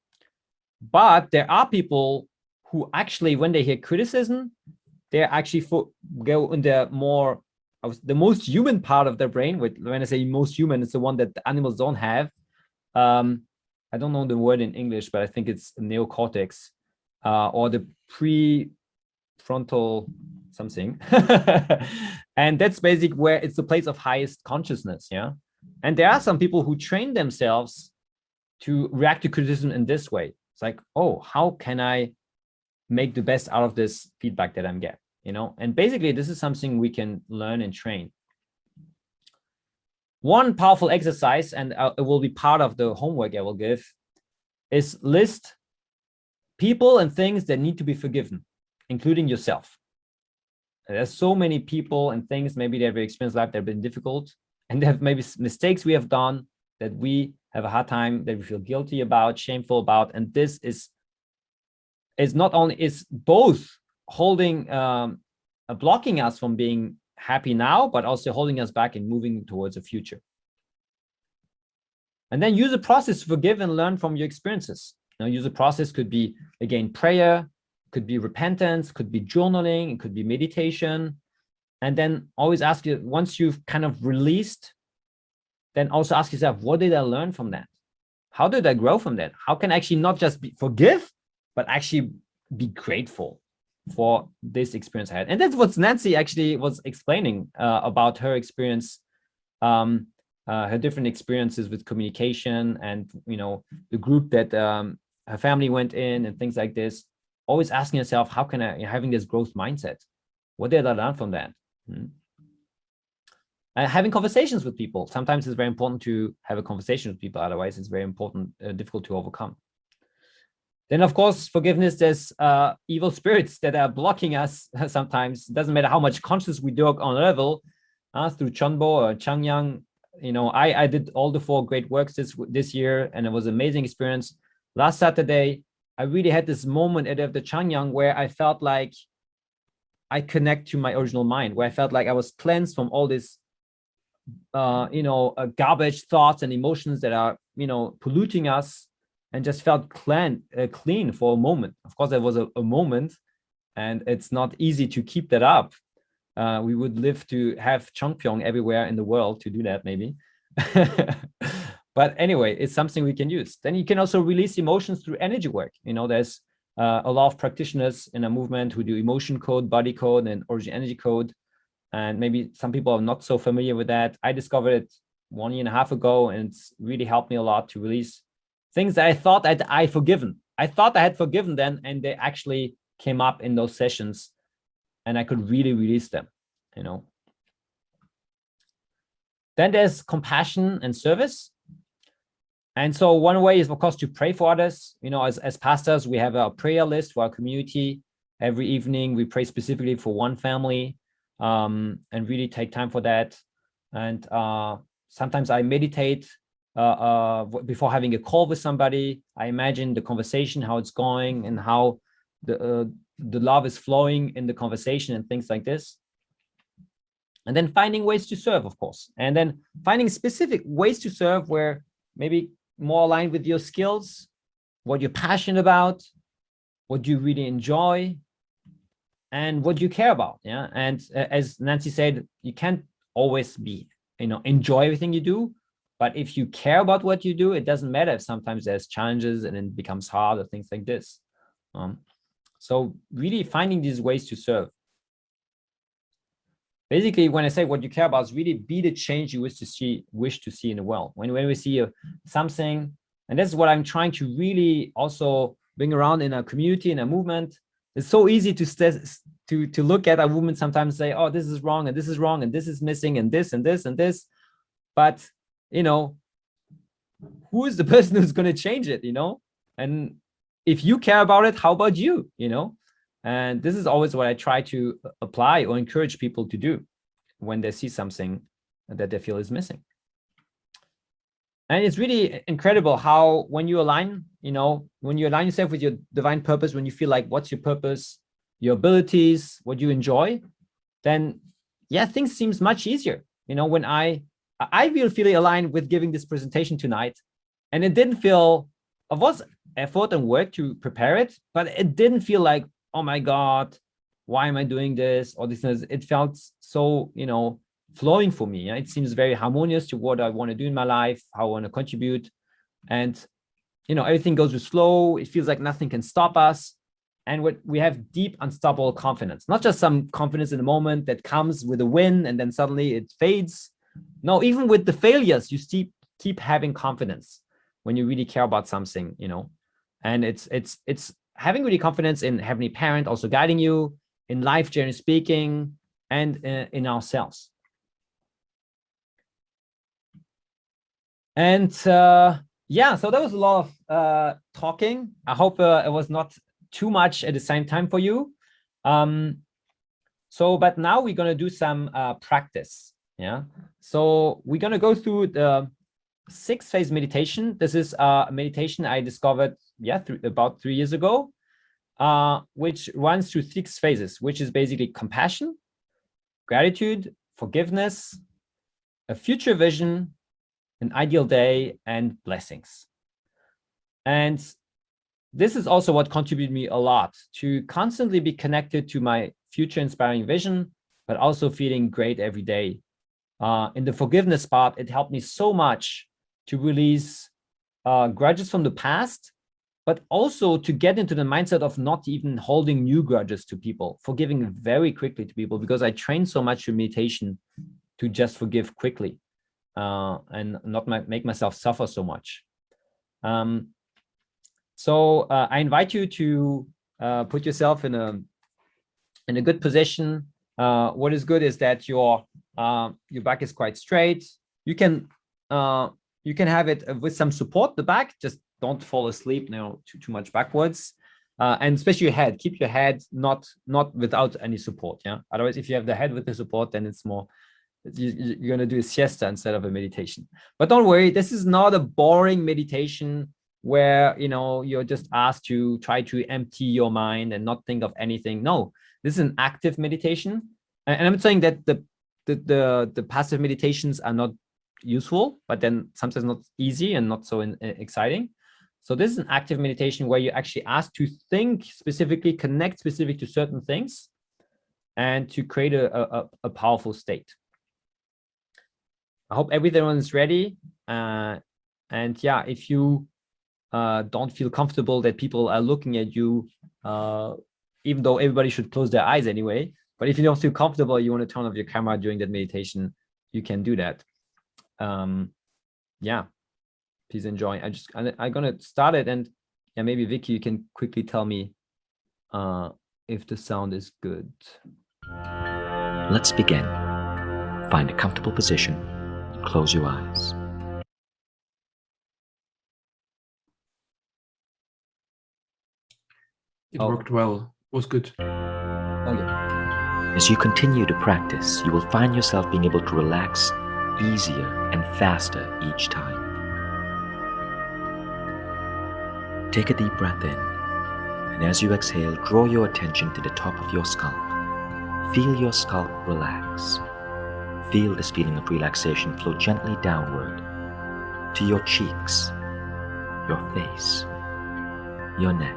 But there are people who actually, when they hear criticism, they actually go in the most human part of their brain. When I say most human, it's the one that the animals don't have. I don't know the word in English, but I think it's neocortex, or the prefrontal something. And that's basically where it's the place of highest consciousness. Yeah. And there are some people who train themselves to react to criticism in this way. It's like, oh, how can I make the best out of this feedback that I'm getting? And basically this is something we can learn and train. One powerful exercise, and it will be part of the homework I will give, is list people and things that need to be forgiven, including yourself. There's so many people and things maybe that we experienced life that have been difficult, and they have maybe mistakes we have done that we have a hard time, that we feel guilty about, shameful about. And this is not only, is both holding, blocking us from being happy now, but also holding us back and moving towards the future. And then use a process to forgive and learn from your experiences. Use a process could be, again, prayer, could be repentance, could be journaling, it could be meditation. And then always ask you, once you've kind of released, then also ask yourself, what did I learn from that? How did I grow from that? How can I actually not just forgive, but actually be grateful for this experience I had? And that's what Nancy actually was explaining about her experience, her different experiences with communication, and the group that her family went in and things like this. Always asking yourself, how can I, having this growth mindset, what did I learn from that? Having conversations with people. Sometimes it's very important to have a conversation with people, otherwise it's very important, difficult to overcome. Then, of course, forgiveness, there's evil spirits that are blocking us sometimes. It doesn't matter how much conscious we do on a level, through Chonbo or Changyang. You know, I did all the 4 great works this year, and it was an amazing experience. Last Saturday, I really had this moment at the Changyang where I felt like I connect to my original mind, where I felt like I was cleansed from all this, garbage thoughts and emotions that are, polluting us, and just felt clean for a moment. Of course, there was a moment, and it's not easy to keep that up. We would live to have Chongpyong everywhere in the world to do that, maybe. But anyway, it's something we can use. Then you can also release emotions through energy work. There's a lot of practitioners in a movement who do emotion code, body code, and origin energy code. And maybe some people are not so familiar with that. I discovered it 1.5 years ago, and it's really helped me a lot to release things that I thought I'd forgiven. I thought I had forgiven them, and they actually came up in those sessions, and I could really release them, Then there's compassion and service. And so one way is, of course, to pray for others. As pastors, we have a prayer list for our community. Every evening, we pray specifically for one family, and really take time for that. And sometimes I meditate before having a call with somebody. I imagine the conversation, how it's going, and how the love is flowing in the conversation and things like this. And then finding ways to serve, of course. And then finding specific ways to serve where maybe more aligned with your skills, what you're passionate about, what you really enjoy, and what you care about. Yeah. And as Nancy said, you can't always enjoy everything you do. But if you care about what you do, it doesn't matter if sometimes there's challenges and it becomes hard or things like this. So really finding these ways to serve. Basically, when I say what you care about, is really be the change you wish to see in the world. When we see something, and that's what I'm trying to really also bring around in a community, in a movement. It's so easy to look at a movement sometimes and say, oh, this is wrong, and this is wrong, and this is missing, and this, and this, and this. But, who is the person who's going to change it, And if you care about it, how about you, And this is always what I try to apply or encourage people to do when they see something that they feel is missing. And it's really incredible how when you align yourself with your divine purpose, when you feel like what's your purpose, your abilities, what you enjoy, then things seems much easier. When I feel really aligned with giving this presentation tonight, and it didn't feel, it was effort and work to prepare it, but it didn't feel like, oh my God, why am I doing this? Or this, it felt so, flowing for me. It seems very harmonious to what I want to do in my life, how I want to contribute. And, everything goes with flow. It feels like nothing can stop us. And we have deep, unstoppable confidence, not just some confidence in the moment that comes with a win and then suddenly it fades. No, even with the failures, you keep having confidence when you really care about something, and it's having really confidence in Heavenly Parent also guiding you in life, generally speaking, and in ourselves. And so that was a lot of talking. I hope it was not too much at the same time for you. But now we're going to do some practice. Yeah. So we're going to go through the 6-phase meditation. This is a meditation I discovered about 3 years ago, which runs through 6 phases, which is basically compassion, gratitude, forgiveness, a future vision, an ideal day, and blessings. And this is also what contributed me a lot to constantly be connected to my future inspiring vision, but also feeling great every day. In the forgiveness part, it helped me so much to release grudges from the past, but also to get into the mindset of not even holding new grudges to people, forgiving very quickly to people, because I trained so much in meditation to just forgive quickly and not make myself suffer so much. So I invite you to put yourself in a good position. What is good is that your back is quite straight. You can have it with some support, the back, just don't fall asleep too much backwards. And especially your head, keep your head not without any support. Yeah. Otherwise, if you have the head with the support, then it's more, you're going to do a siesta instead of a meditation. But don't worry, this is not a boring meditation where, you're just asked to try to empty your mind and not think of anything. No, this is an active meditation. And I'm saying that the passive meditations are not useful, but then sometimes not easy and not so exciting. So this is an active meditation where you actually ask to think specifically, connect specific to certain things, and to create a powerful state. I hope everyone is ready. And yeah, if you don't feel comfortable that people are looking at you, even though everybody should close their eyes anyway, but if you don't feel comfortable, you want to turn off your camera during that meditation, you can do that. Yeah, please enjoy. I'm gonna start it, and yeah, maybe Vicky, you can quickly tell me if the sound is good. Let's begin. Find a comfortable position and close your eyes. It worked well. It was good. Okay. As you continue to practice, you will find yourself being able to relax easier and faster each time. Take a deep breath in, and as you exhale, draw your attention to the top of your scalp. Feel your scalp relax. Feel this feeling of relaxation flow gently downward to your cheeks, your face, your neck,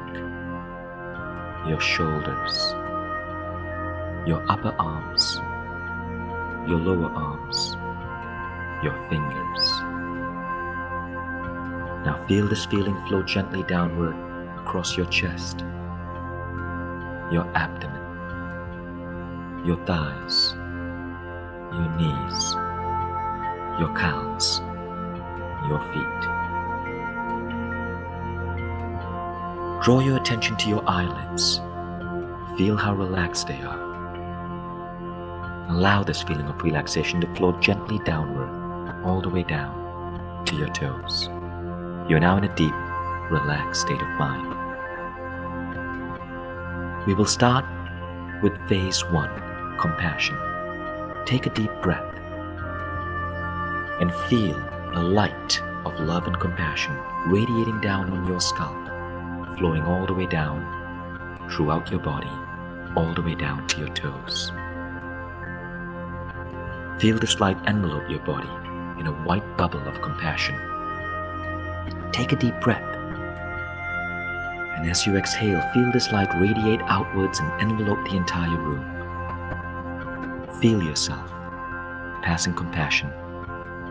your shoulders, your upper arms, your lower arms, your fingers. Now feel this feeling flow gently downward across your chest, your abdomen, your thighs, your knees, your calves, your feet. Draw your attention to your eyelids. Feel how relaxed they are. Allow this feeling of relaxation to flow gently downward, all the way down to your toes. You're now in a deep, relaxed state of mind. We will start with phase 1, compassion. Take a deep breath and feel the light of love and compassion radiating down on your scalp, flowing all the way down throughout your body, all the way down to your toes. Feel this light envelope your body in a white bubble of compassion. Take a deep breath, and as you exhale, feel this light radiate outwards and envelope the entire room. Feel yourself passing compassion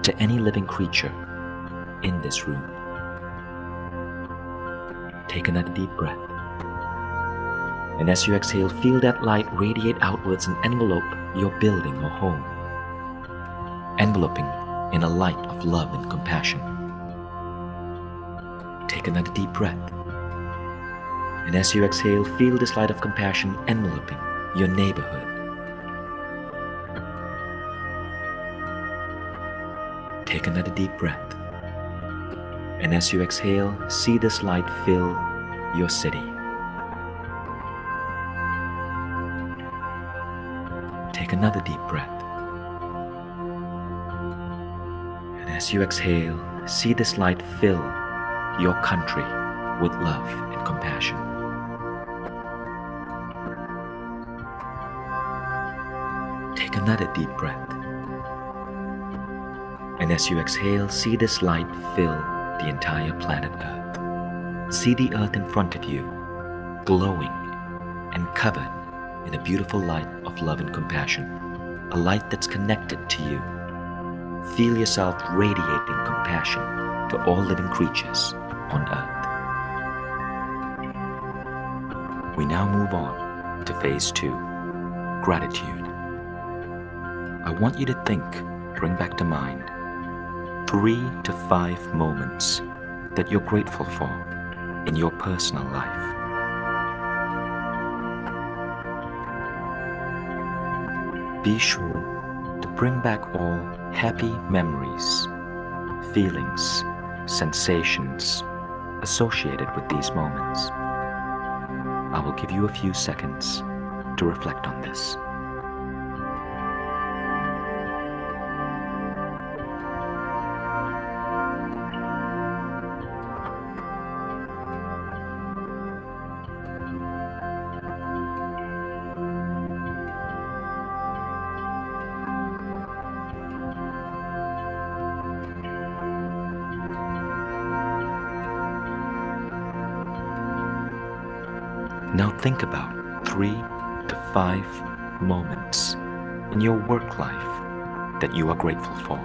to any living creature in this room. Take another deep breath, and as you exhale, feel that light radiate outwards and envelope your building or home, enveloping in a light of love and compassion. Take another deep breath, and as you exhale, feel this light of compassion enveloping your neighborhood. Take another deep breath, and as you exhale, see this light fill your city. Take another deep breath, and as you exhale, see this light fill your country with love and compassion. Take another deep breath, and as you exhale, see this light fill the entire planet Earth. See the Earth in front of you, glowing and covered in a beautiful light of love and compassion, a light that's connected to you. Feel yourself radiating compassion to all living creatures on Earth. We now move on to phase 2, gratitude. I want you to think, bring back to mind, 3 to 5 moments that you're grateful for in your personal life. Be sure to bring back all happy memories, feelings, sensations, associated with these moments. I will give you a few seconds to reflect on this. Now think about 3 to 5 moments in your work life that you are grateful for.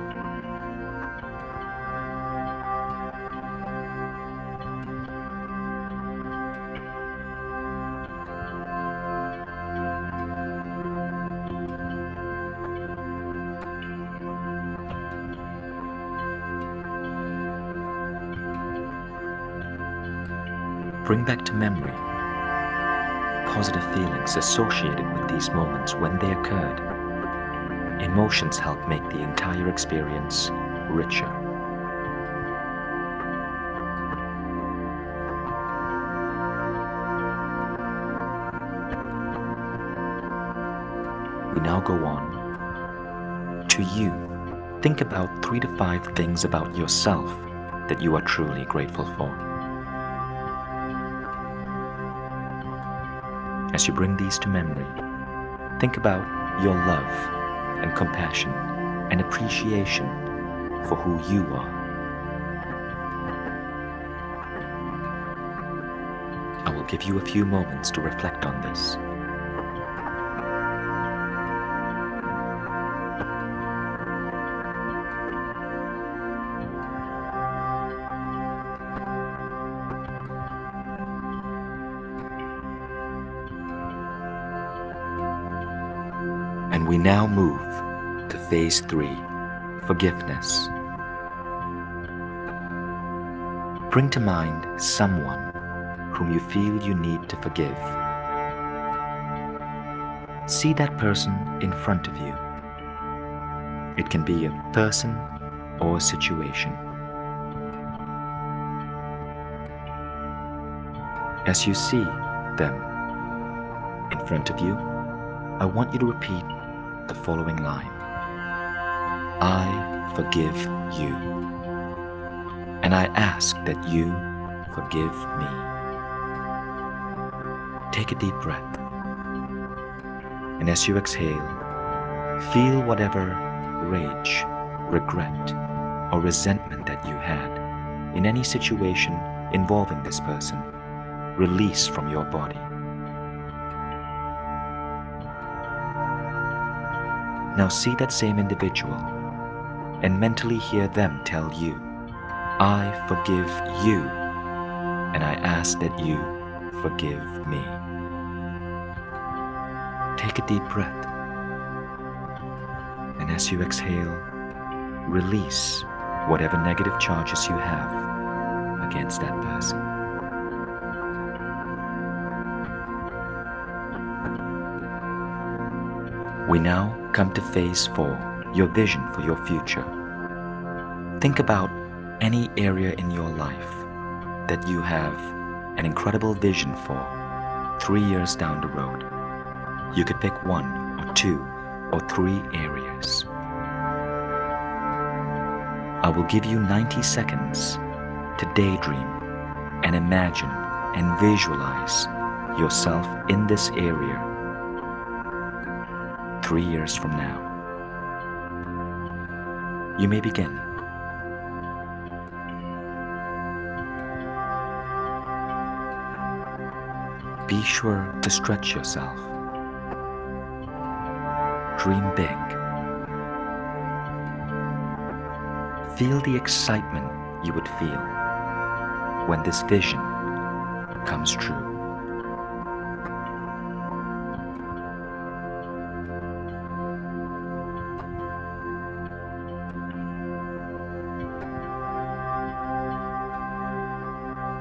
Bring back to memory positive feelings associated with these moments when they occurred. Emotions help make the entire experience richer. We now go on to you. Think about 3 to 5 things about yourself that you are truly grateful for. As you bring these to memory, think about your love and compassion and appreciation for who you are. I will give you a few moments to reflect on this. And we now move to phase 3, forgiveness. Bring to mind someone whom you feel you need to forgive. See that person in front of you. It can be a person or a situation. As you see them in front of you, I want you to repeat the following line. I forgive you. And I ask that you forgive me. Take a deep breath. And as you exhale, feel whatever rage, regret, or resentment that you had in any situation involving this person release from your body. Now see that same individual and mentally hear them tell you, I forgive you, and I ask that you forgive me. Take a deep breath, and as you exhale, release whatever negative charges you have against that person. We now come to phase 4, your vision for your future. Think about any area in your life that you have an incredible vision for 3 years down the road. You could pick 1 or 2 or 3 areas. I will give you 90 seconds to daydream and imagine and visualize yourself in this area 3 years from now. You may begin. Be sure to stretch yourself. Dream big. Feel the excitement you would feel when this vision comes true.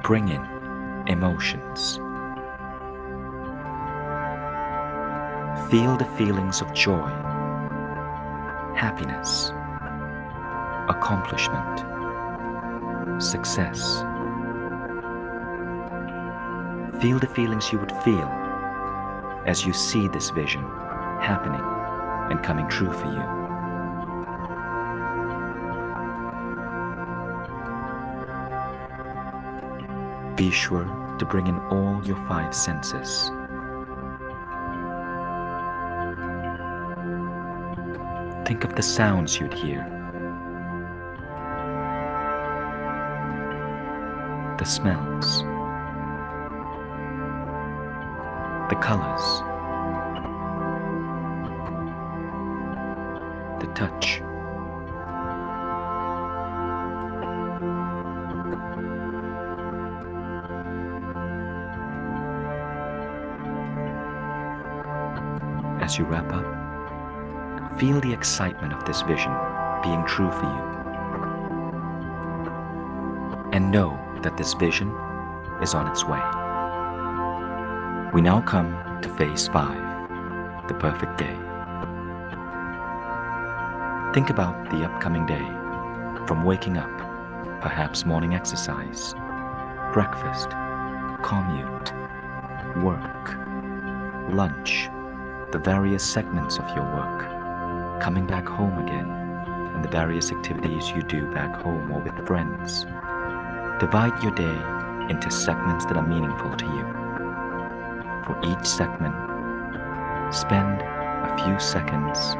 Bring in emotions. Feel the feelings of joy, happiness, accomplishment, success, Feel the feelings you would feel as you see this vision happening and coming true for you. Be sure to bring in all your 5 senses. Think of the sounds you'd hear, the smells, the colors, the touch. As you wrap up, feel the excitement of this vision being true for you. And know that this vision is on its way. We now come to phase 5, the perfect day. Think about the upcoming day, from waking up, perhaps morning exercise, breakfast, commute, work, lunch, the various segments of your work, coming back home again, and the various activities you do back home or with friends. Divide your day into segments that are meaningful to you. For each segment, spend a few seconds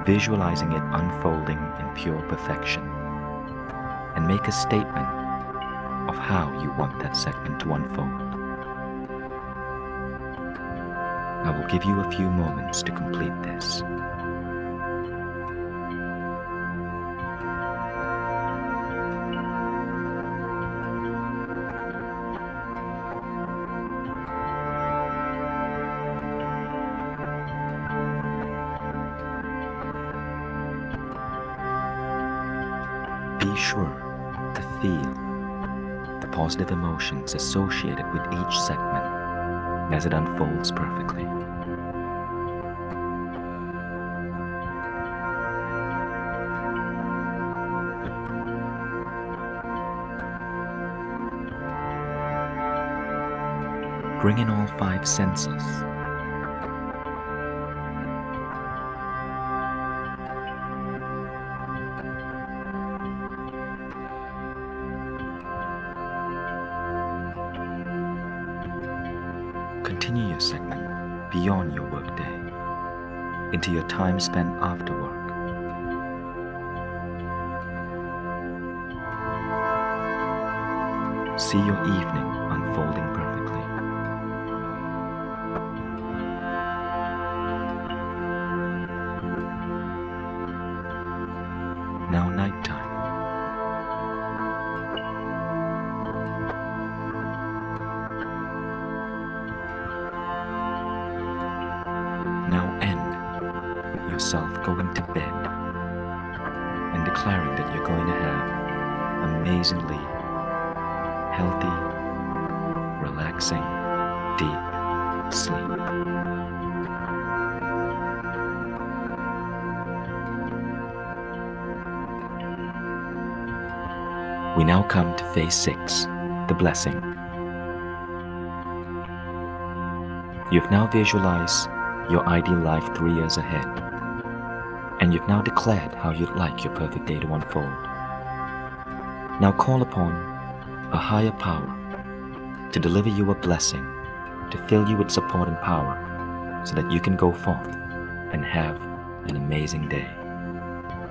visualizing it unfolding in pure perfection, and make a statement of how you want that segment to unfold. I will give you a few moments to complete this. Be sure to feel the positive emotions associated with each segment as it unfolds perfectly. Bring in all 5 senses. Continue your segment beyond your workday, into your time spent after work. See your evening unfolding perfectly. Now nighttime. Now end with yourself going to bed and declaring that you're going to have amazingly healthy, relaxing, deep sleep. We now come to phase 6, the blessing. You've now visualized your ideal life 3 years ahead, and you've now declared how you'd like your perfect day to unfold. Now call upon a higher power to deliver you a blessing, to fill you with support and power, so that you can go forth and have an amazing day.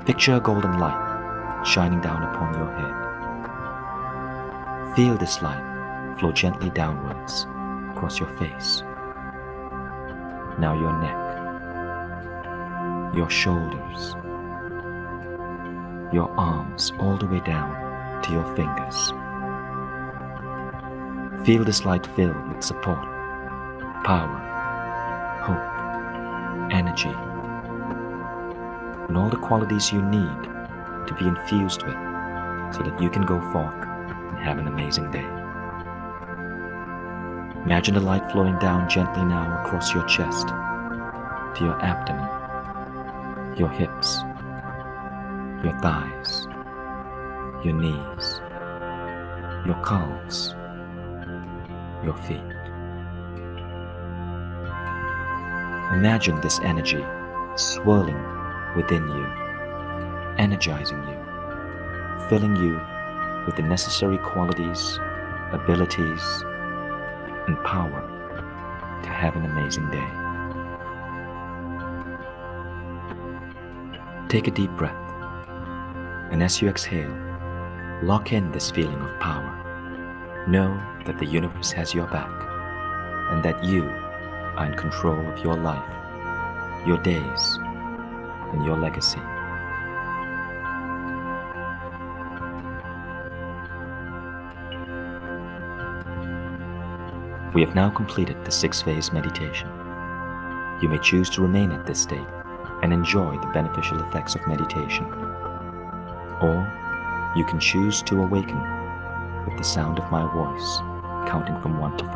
Picture a golden light shining down upon your head. Feel this light flow gently downwards across your face. Now your neck, your shoulders, your arms all the way down to your fingers. Feel this light filled with support, power, hope, energy, and all the qualities you need to be infused with so that you can go forth and have an amazing day. Imagine the light flowing down gently now across your chest, to your abdomen, your hips, your thighs, your knees, your calves, your feet. Imagine this energy swirling within you, energizing you, filling you with the necessary qualities, abilities, and power to have an amazing day. Take a deep breath, and as you exhale, lock in this feeling of power. Know that the universe has your back, and that you are in control of your life, your days, and your legacy. We have now completed the 6-phase meditation. You may choose to remain at this state and enjoy the beneficial effects of meditation. Or you can choose to awaken with the sound of my voice, counting from 1 to 5.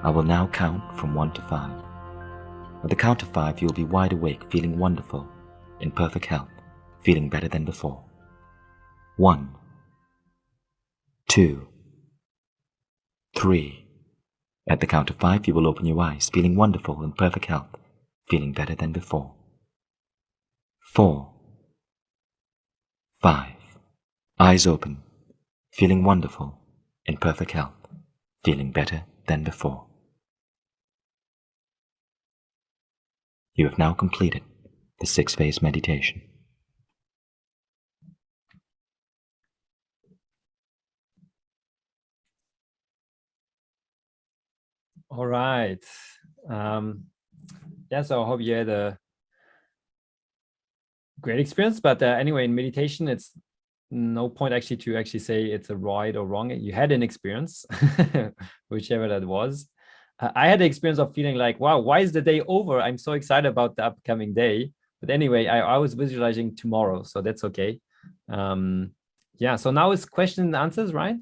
I will now count from 1 to 5. At the count of 5, you'll be wide awake, feeling wonderful, in perfect health, feeling better than before. 1, 2, 3. At the count of 5, you will open your eyes, feeling wonderful, in perfect health, feeling better than before. 4, 5. Eyes open, feeling wonderful, in perfect health, feeling better than before. You have now completed the 6-phase meditation. All right. Yeah, so I hope you had a great experience. But anyway, in meditation, it's no point actually to say it's a right or wrong. You had an experience, whichever that was. I had the experience of feeling like, wow, why is the day over? I'm so excited about the upcoming day. But anyway, I was visualizing tomorrow, so that's okay. Yeah, so now it's question and answers, right?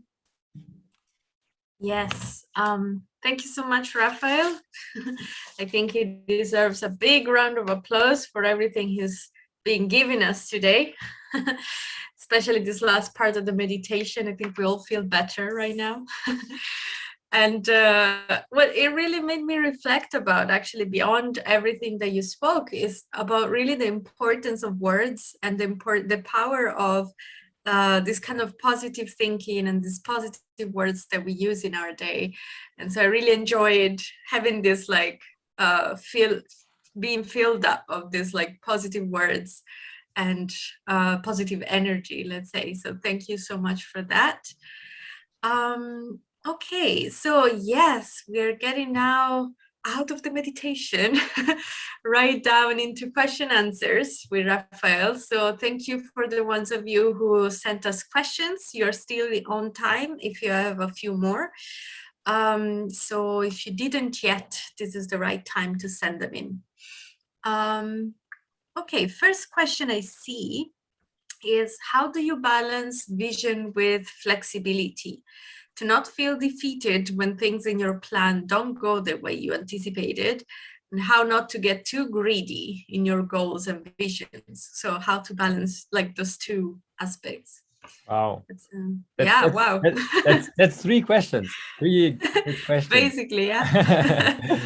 Yes. Thank you so much, Rafael. I think he deserves a big round of applause for everything he's been giving us today, especially this last part of the meditation. I think we all feel better right now. And what it really made me reflect about, actually, beyond everything that you spoke, is about really the importance of words and the power of this kind of positive thinking and these positive words that we use in our day. And so I really enjoyed having this being filled up of this positive words and positive energy, let's say. So thank you so much for that. Okay, so yes, we're getting now out of the meditation right down into question answers with Rafael. So thank you for the ones of you who sent us questions. You're still on time if you have a few more. So if you didn't yet, this is the right time to send them in. Okay, first question I see is, how do you balance vision with flexibility to not feel defeated when things in your plan don't go the way you anticipated, and how not to get too greedy in your goals and visions? So how to balance those two aspects? Wow. Wow. That's 3 questions. 3 good questions. Basically, yeah.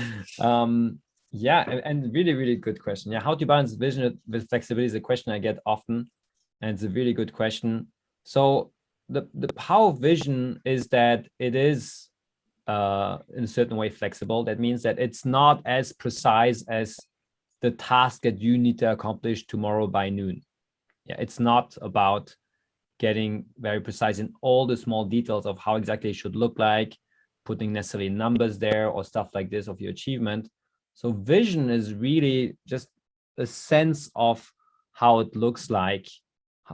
Yeah, and really, really good question. Yeah, how to balance vision with flexibility is a question I get often, and it's a really good question. So the power of vision is that it is in a certain way flexible. That means that it's not as precise as the task that you need to accomplish tomorrow by noon. Yeah, it's not about getting very precise in all the small details of how exactly it should look like, putting necessarily numbers there or stuff like this of your achievement. So vision is really just a sense of how it looks like,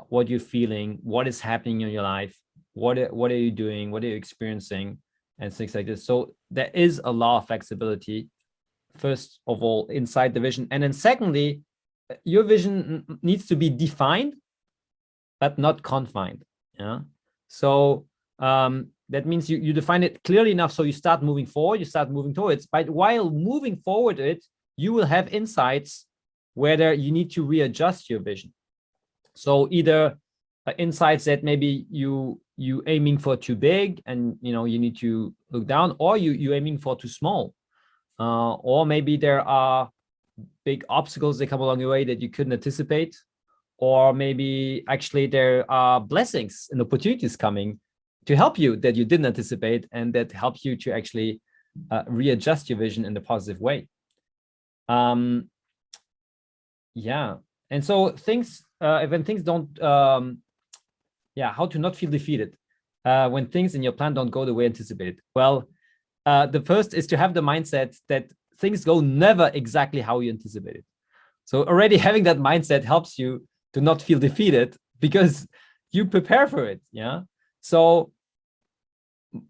what you're feeling, what is happening in your life, what are you doing, what are you experiencing, and things like this. So there is a lot of flexibility, first of all, inside the vision. And then secondly, your vision needs to be defined, but not confined. Yeah. So that means you define it clearly enough, so you start moving forward, you start moving towards. But while moving forward you will have insights whether you need to readjust your vision. So either insights that maybe you aiming for too big and you need to look down, or you aiming for too small. or maybe there are big obstacles that come along the way that you couldn't anticipate, or maybe actually there are blessings and opportunities coming to help you that you didn't anticipate and that help you to actually readjust your vision in a positive way. Yeah, and so things, when things don't, how to not feel defeated when things in your plan don't go the way anticipated. Well, the first is to have the mindset that things go never exactly how you anticipated. So already having that mindset helps you to not feel defeated because you prepare for it. Yeah. So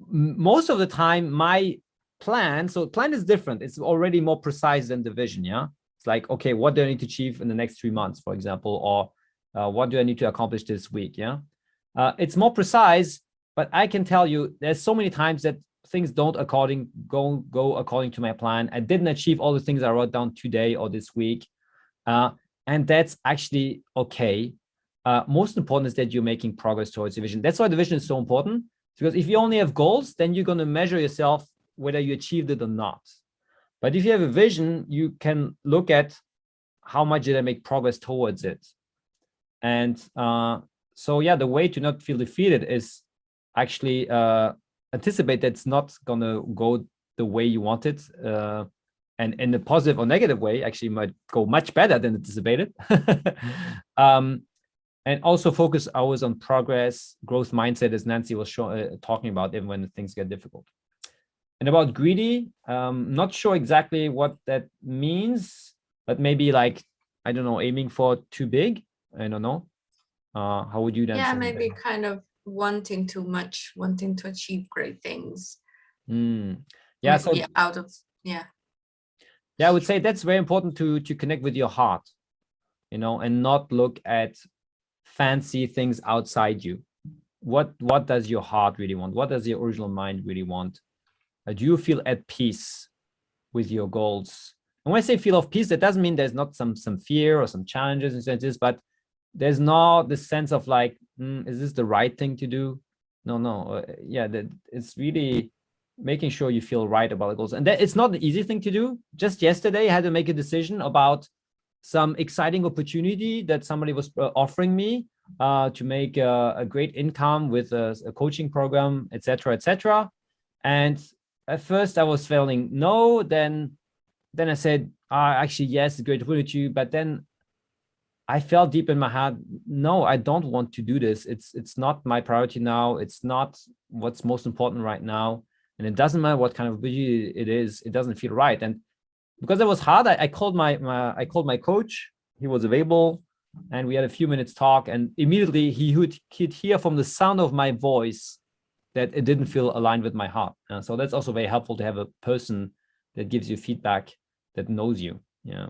most of the time, my plan, so plan is different. It's already more precise than the vision. Yeah. It's like, okay, what do I need to achieve in the next 3 months, for example, or what do I need to accomplish this week? Yeah. It's more precise, but I can tell you there's so many times that things don't go according to my plan. I didn't achieve all the things I wrote down today or this week. And that's actually okay. Most important is that you're making progress towards your vision. That's why the vision is so important, because if you only have goals, then you're going to measure yourself whether you achieved it or not. But if you have a vision, you can look at how much did I make progress towards it. And so, yeah, the way to not feel defeated is actually anticipate that it's not going to go the way you want it. And in a positive or negative way, actually might go much better than anticipated. And also focus always on progress, growth mindset, as Nancy was talking about, even when things get difficult. And about greedy, not sure exactly what that means, but maybe like, I don't know, aiming for too big. I don't know. How would you then? Yeah, maybe kind of wanting too much, wanting to achieve great things. Yeah, so yeah, I would say that's very important to connect with your heart, you know, and not look at fancy things outside you. What does your heart really want? What does your original mind really want? Do you feel at peace with your goals? And when I say feel of peace, that doesn't mean there's not some fear or some challenges and senses, but there's not the sense of like, is this the right thing to do? No. Yeah, that it's really making sure you feel right about the goals. And that it's not an easy thing to do. Just yesterday, I had to make a decision about some exciting opportunity that somebody was offering me to make a great income with a coaching program, etc., etc. And at first I was feeling no, then I said, actually, yes, a great opportunity. But then I felt deep in my heart, no, I don't want to do this. It's not my priority now. It's not what's most important right now. And it doesn't matter what kind of opportunity it is. It doesn't feel right. And because it was hard, I called my coach. He was available, and we had a few minutes talk. And immediately he'd hear from the sound of my voice that it didn't feel aligned with my heart. So that's also very helpful to have a person that gives you feedback, that knows you. Yeah.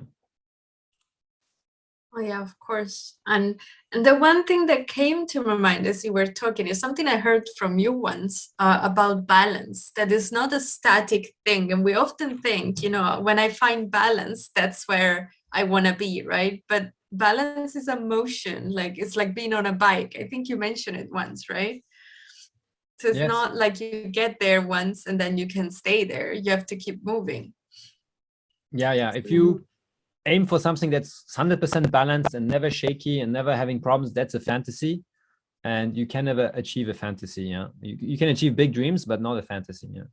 Oh yeah, of course. And the one thing that came to my mind as you were talking is something I heard from you once about balance. That is not a static thing. And we often think, you know, when I find balance, that's where I want to be, right? But balance is a motion. Like it's like being on a bike. I think you mentioned it once, right? So it's not like you get there once and then you can stay there. You have to keep moving. Yeah. If you aim for something that's 100% balanced and never shaky and never having problems, that's a fantasy, and you can never achieve a fantasy. Yeah, you can achieve big dreams, but not a fantasy. Yeah.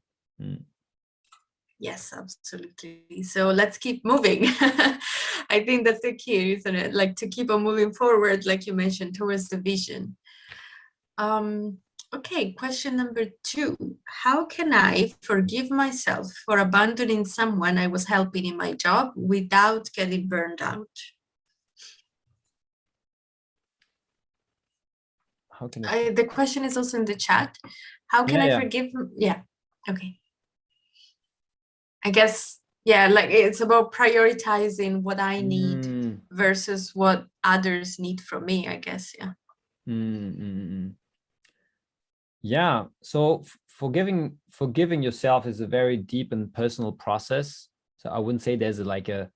Yes, absolutely. So let's keep moving. I think that's the key, isn't it? Like to keep on moving forward, like you mentioned, towards the vision. Okay, question number 2. How can I forgive myself for abandoning someone I was helping in my job without getting burned out? How can I? The question is also in the chat. How can I forgive? Yeah, okay. I guess, yeah, like it's about prioritizing what I need versus what others need from me, I guess, yeah. Yeah, so forgiving yourself is a very deep and personal process. So I wouldn't say there's a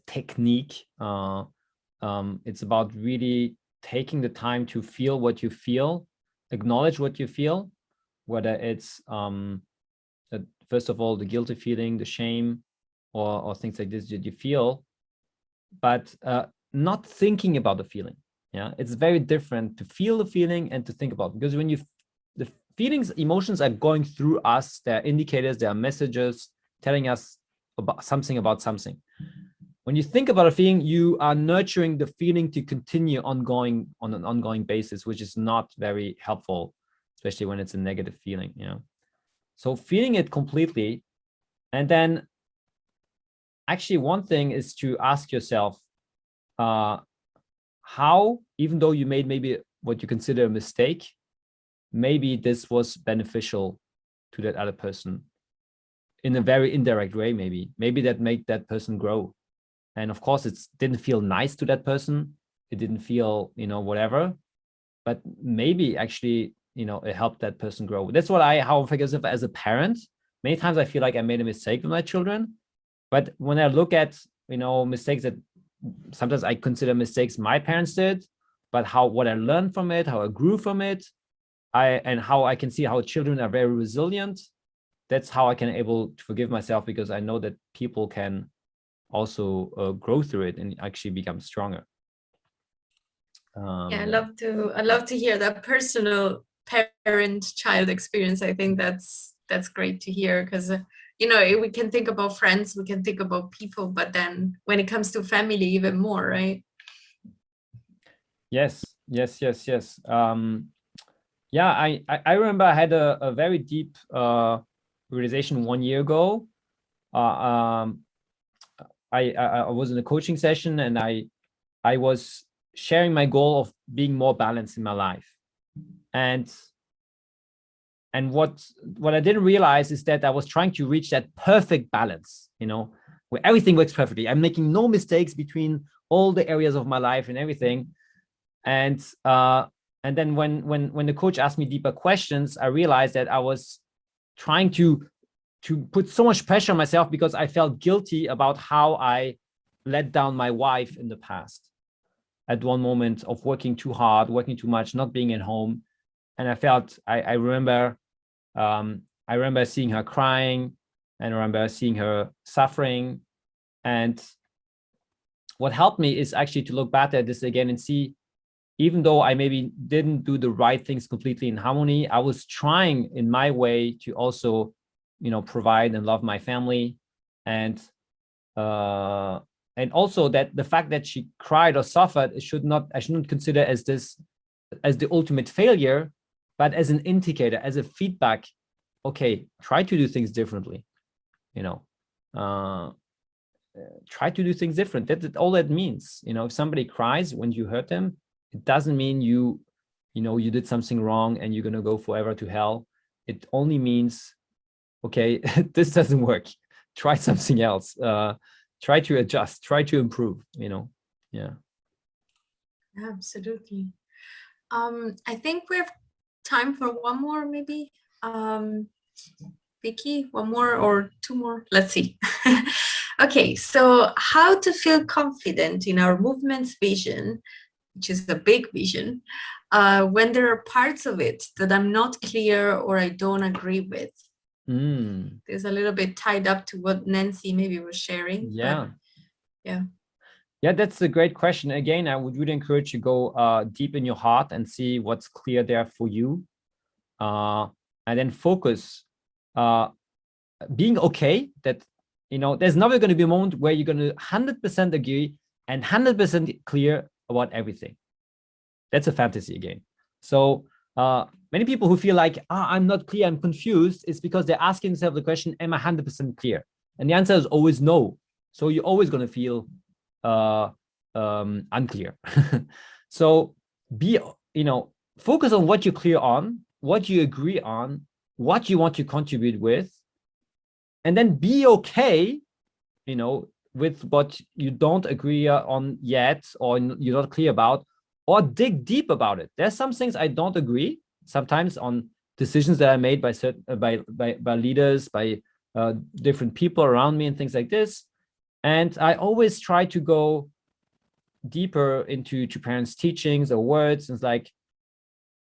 technique. It's about really taking the time to feel what you feel, acknowledge what you feel, whether it's first of all the guilty feeling, the shame, or things like this that you feel, but not thinking about the feeling. Yeah, it's very different to feel the feeling and to think about it. Because when the feelings, emotions are going through us, they're indicators, they are messages telling us about something. When you think about a feeling, you are nurturing the feeling to continue on an ongoing basis, which is not very helpful, especially when it's a negative feeling, you know. So feeling it completely. And then actually one thing is to ask yourself, how, even though you made maybe what you consider a mistake, maybe this was beneficial to that other person in a very indirect way, maybe that made that person grow. And of course, it didn't feel nice to that person. It didn't feel, you know, whatever, but maybe actually, you know, it helped that person grow. That's what how I figure as a parent. Many times I feel like I made a mistake with my children, but when I look at, you know, mistakes that sometimes I consider mistakes my parents did, but what I learned from it, how I grew from it, and how I can see how children are very resilient. That's how I can able to forgive myself, because I know that people can also grow through it and actually become stronger. Yeah, I love to hear that personal parent-child experience. I think that's great to hear, because you know, we can think about friends, we can think about people, but then when it comes to family, even more, right? Yes. Yeah, I remember I had a very deep realization 1 year ago. I was in a coaching session, and I was sharing my goal of being more balanced in my life. And what I didn't realize is that I was trying to reach that perfect balance, you know, where everything works perfectly. I'm making no mistakes between all the areas of my life and everything. And then when the coach asked me deeper questions, I realized that I was trying to put so much pressure on myself because I felt guilty about how I let down my wife in the past. At one moment of working too hard, working too much, not being at home. And I felt, I remember seeing her crying, and I remember seeing her suffering. And what helped me is actually to look back at this again and see, even though I maybe didn't do the right things completely in harmony, I was trying in my way to also, you know, provide and love my family. And also that the fact that she cried or suffered, I shouldn't consider as the ultimate failure, but as an indicator, as a feedback. Okay, try to do things differently, you know, try to do things different. That's all that means. You know, if somebody cries when you hurt them, it doesn't mean you did something wrong and you're going to go forever to hell. It only means, okay, this doesn't work. Try something else. Try to adjust, try to improve, you know. Yeah. Absolutely. I think we have time for one more, maybe. Vicky, one more or two more? Let's see. Okay, so how to feel confident in our movement's vision, which is a big vision, when there are parts of it that I'm not clear or I don't agree with. There's a little bit tied up to what Nancy maybe was sharing. Yeah. Yeah, that's a great question. Again, I would really encourage you to go deep in your heart and see what's clear there for you. And then focus, being okay that, you know, there's never going to be a moment where you're going to 100% agree and 100% clear about everything. That's a fantasy again. So many people who feel like, I'm not clear, I'm confused, is because they're asking themselves the question, am I 100% clear? And the answer is always no. So you're always going to feel unclear. So focus on what you're clear on, what you agree on, what you want to contribute with, and then be okay, you know, with what you don't agree on yet, or you're not clear about, or dig deep about it. There's some things I don't agree sometimes on decisions that are made by certain by leaders, by different people around me and things like this. And I always try to go deeper into parents' teachings or words, and it's like,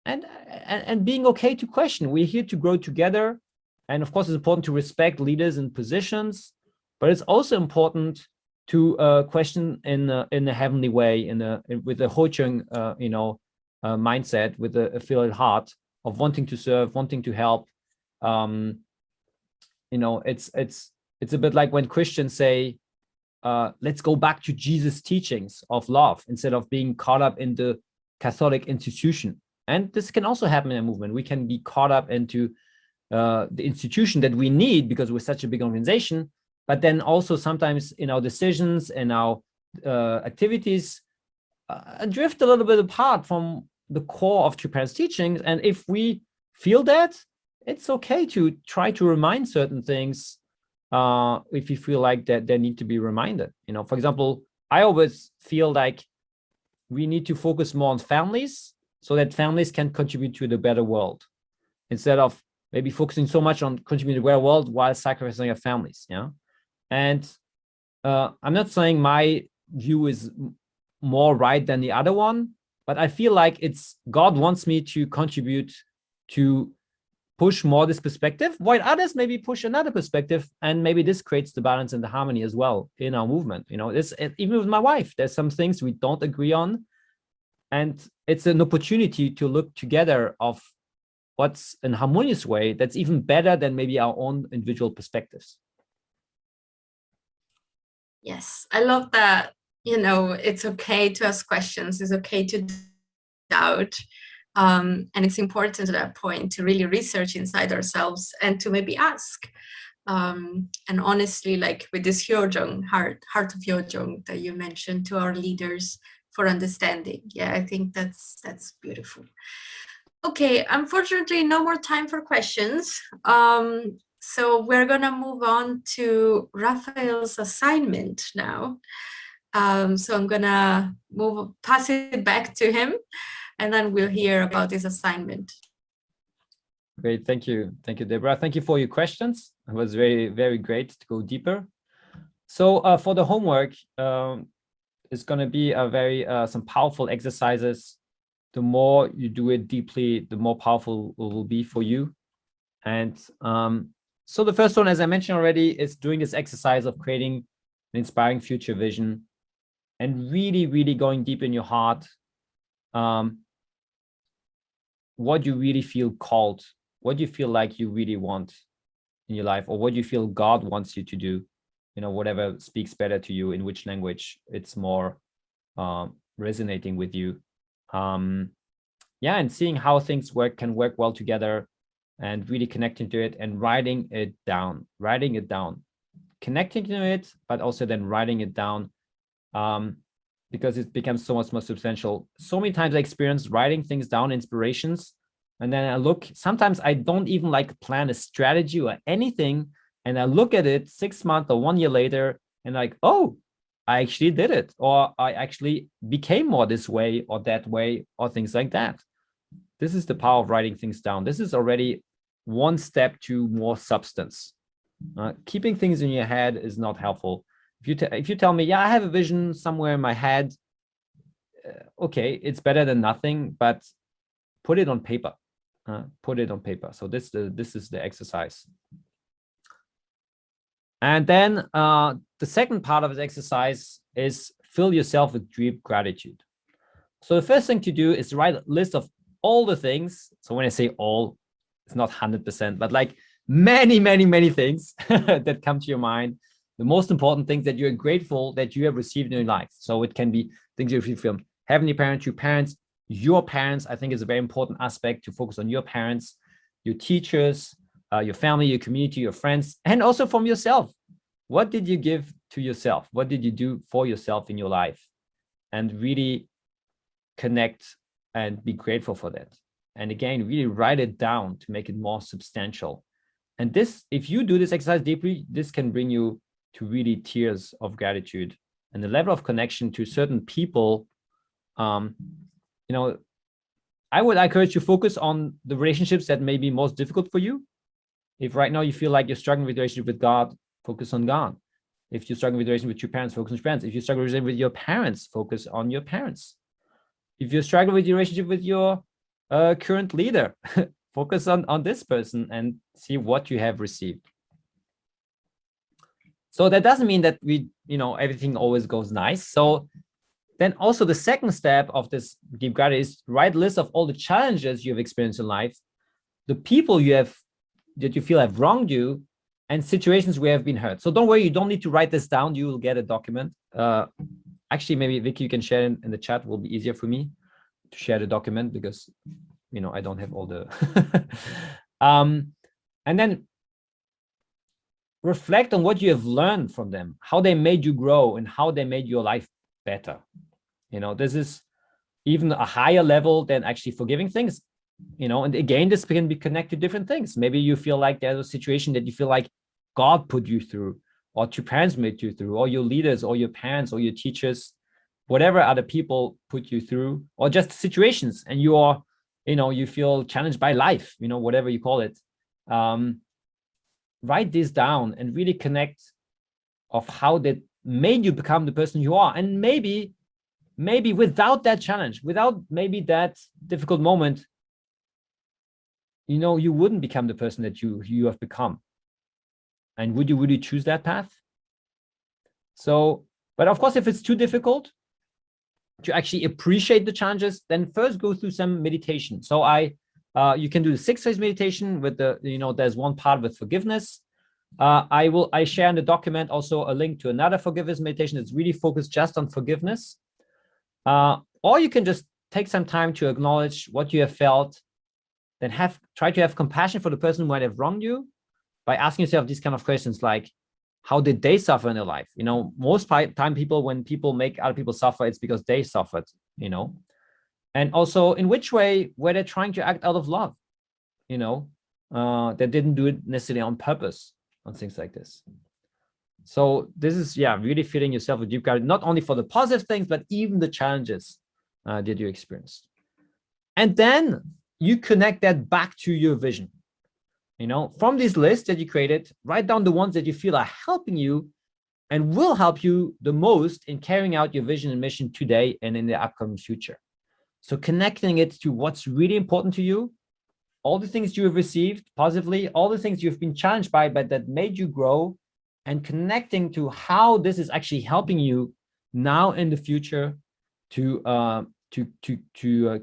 and being okay to question. We're here to grow together. And of course, it's important to respect leaders and positions. but it's also important to question in a heavenly way, with a Ho-Chung, mindset, with a filial heart of wanting to serve, wanting to help. It's a bit like when Christians say, let's go back to Jesus' teachings of love instead of being caught up in the Catholic institution. And this can also happen in a movement. We can be caught up into the institution that we need because we're such a big organization, but then also sometimes in our decisions and our activities drift a little bit apart from the core of True Parents' teachings. And if we feel that, it's okay to try to remind certain things if you feel like that they need to be reminded. For example, I always feel like we need to focus more on families so that families can contribute to the better world instead of maybe focusing so much on contributing to the better world while sacrificing our families. And I'm not saying my view is more right than the other one, but I feel like God wants me to contribute to push more this perspective, while others maybe push another perspective, and maybe this creates the balance and the harmony as well in our movement. Even with my wife, there's some things we don't agree on, and it's an opportunity to look together of what's an harmonious way that's even better than maybe our own individual perspectives. Yes, I love that. It's okay to ask questions. It's okay to doubt. And it's important at that point to really research inside ourselves and to maybe ask. And honestly, like with this Hyojung, heart of Hyojung that you mentioned, to our leaders for understanding. Yeah, I think that's beautiful. Okay, unfortunately, no more time for questions. So we're gonna move on to Rafael's assignment now. So I'm gonna pass it back to him, and then we'll hear about his assignment. Great, thank you, Deborah. Thank you for your questions. It was very, very great to go deeper. So for the homework, it's going to be a very some powerful exercises. The more you do it deeply, the more powerful it will be for you. And so the first one, as I mentioned already, is doing this exercise of creating an inspiring future vision and really, really going deep in your heart. What you really feel called, what you feel like you really want in your life, or what you feel God wants you to do, whatever speaks better to you, in which language it's more resonating with you. And seeing how things can work well together, and really connecting to it and writing it down, connecting to it, but also then writing it down, because it becomes so much more substantial. So many times I experienced writing things down, inspirations, and then I look, sometimes I don't even plan a strategy or anything, and I look at it 6 months or 1 year later and oh, I actually did it, or I actually became more this way or that way, or things like that. This is the power of writing things down. This is already one step to more substance. Keeping things in your head is not helpful. If you tell me, yeah, I have a vision somewhere in my head, okay, it's better than nothing, but put it on paper. So this is the exercise. And then the second part of the exercise is fill yourself with deep gratitude. So the first thing to do is write a list of all the things. So when I say all, it's not 100%, but many, many, many things that come to your mind. The most important things that you're grateful that you have received in your life. So it can be things you received from heavenly parents, your parents, your parents. I think is a very important aspect to focus on your parents, your teachers, your family, your community, your friends, and also from yourself. What did you give to yourself? What did you do for yourself in your life? And really connect and be grateful for that. And again, really write it down to make it more substantial. And this, if you do this exercise deeply, this can bring you to really tears of gratitude and the level of connection to certain people. I would encourage you to focus on the relationships that may be most difficult for you. If right now you feel like you're struggling with the relationship with God, focus on God. If you're struggling with the relationship with your parents, focus on your parents. If you're struggling with your parents, focus on your parents. If you're struggling with your relationship with your current leader, focus on this person and see what you have received. So that doesn't mean that everything always goes nice. So then also the second step of this deep gratitude is write a list of all the challenges you've experienced in life, the people that you feel have wronged you, and situations where have been hurt. So don't worry, you don't need to write this down. You will get a document. Actually, maybe Vicky, you can share in the chat. Will be easier for me to share the document because I don't have all the and then reflect on what you have learned from them, how they made you grow and how they made your life better. This is even a higher level than actually forgiving things, and again, this can be connected to different things. Maybe you feel like there's a situation that you feel like God put you through, or your parents made you through, or your leaders, or your parents, or your teachers, whatever other people put you through, or just situations, and you feel challenged by life, whatever you call it. Write this down and really connect of how that made you become the person you are. And maybe without that challenge, without maybe that difficult moment, you wouldn't become the person that you have become. And would you choose that path? So, but of course, if it's too difficult to actually appreciate the challenges, then first go through some meditation. So you can do the 6-phase meditation with there's one part with forgiveness. I share in the document also a link to another forgiveness meditation that's really focused just on forgiveness. Or you can just take some time to acknowledge what you have felt, then try to have compassion for the person who might have wronged you by asking yourself these kind of questions like, how did they suffer in their life? Most time when people make other people suffer, it's because they suffered, and also in which way were they trying to act out of love, they didn't do it necessarily on purpose, on things like this. So this is, really feeling yourself with deep gratitude, not only for the positive things, but even the challenges that you experienced. And then you connect that back to your vision. From this list that you created, write down the ones that you feel are helping you and will help you the most in carrying out your vision and mission today and in the upcoming future. So connecting it to what's really important to you, all the things you have received positively, all the things you've been challenged by, but that made you grow, and connecting to how this is actually helping you now in the future to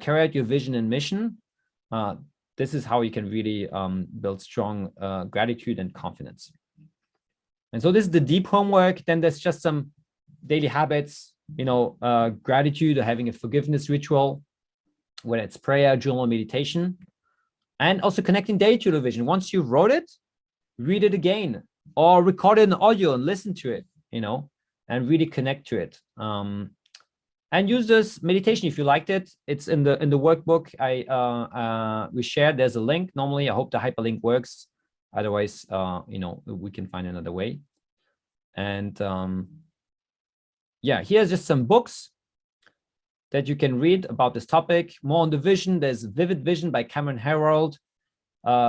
carry out your vision and mission. This is how you can really build strong gratitude and confidence. And so this is the deep homework. Then there's just some daily habits, gratitude, or having a forgiveness ritual, whether it's prayer, journal, meditation, and also connecting daily to the vision. Once you wrote it, read it again, or record it in audio and listen to it, and really connect to it. And use this meditation if you liked it. It's in the workbook we shared. There's a link. Normally, I hope the hyperlink works. Otherwise, we can find another way. And here's just some books that you can read about this topic. More on the vision. There's Vivid Vision by Cameron Herold.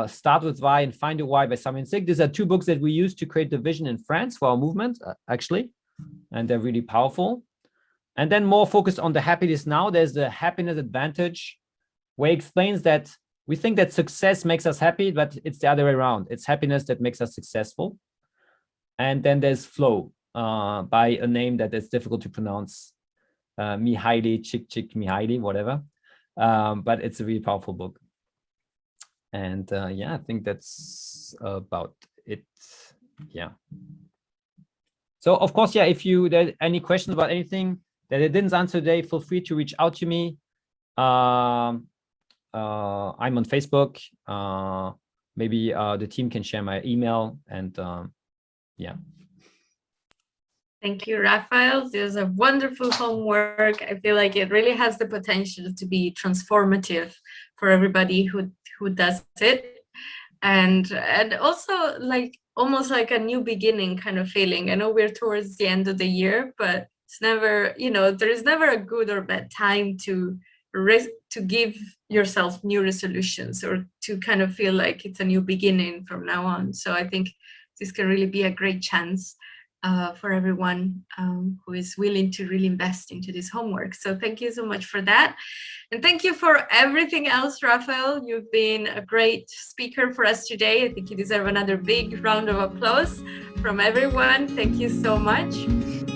Start with Why and Find Your Why by Simon Sinek. These are 2 books that we used to create the vision in France for our movement, actually. And they're really powerful. And then more focused on the happiness now. There's the Happiness Advantage, where he explains that we think that success makes us happy, but it's the other way around. It's happiness that makes us successful. And then there's Flow by a name that is difficult to pronounce. Mihaly Csikszentmihalyi, whatever. But it's a really powerful book. And I think that's about it. Yeah. So of course, if there are any questions about anything that I didn't answer today, feel free to reach out to me. I'm on Facebook. Maybe the team can share my email, and Thank you, Rafael. This is a wonderful homework. I feel like it really has the potential to be transformative for everybody who does it, and also like almost like a new beginning kind of feeling. I know we're towards the end of the year, but it's never, there is never a good or bad time to give yourself new resolutions, or to kind of feel like it's a new beginning from now on. So I think this can really be a great chance for everyone who is willing to really invest into this homework. So thank you so much for that. And thank you for everything else, Rafael. You've been a great speaker for us today. I think you deserve another big round of applause from everyone. Thank you so much.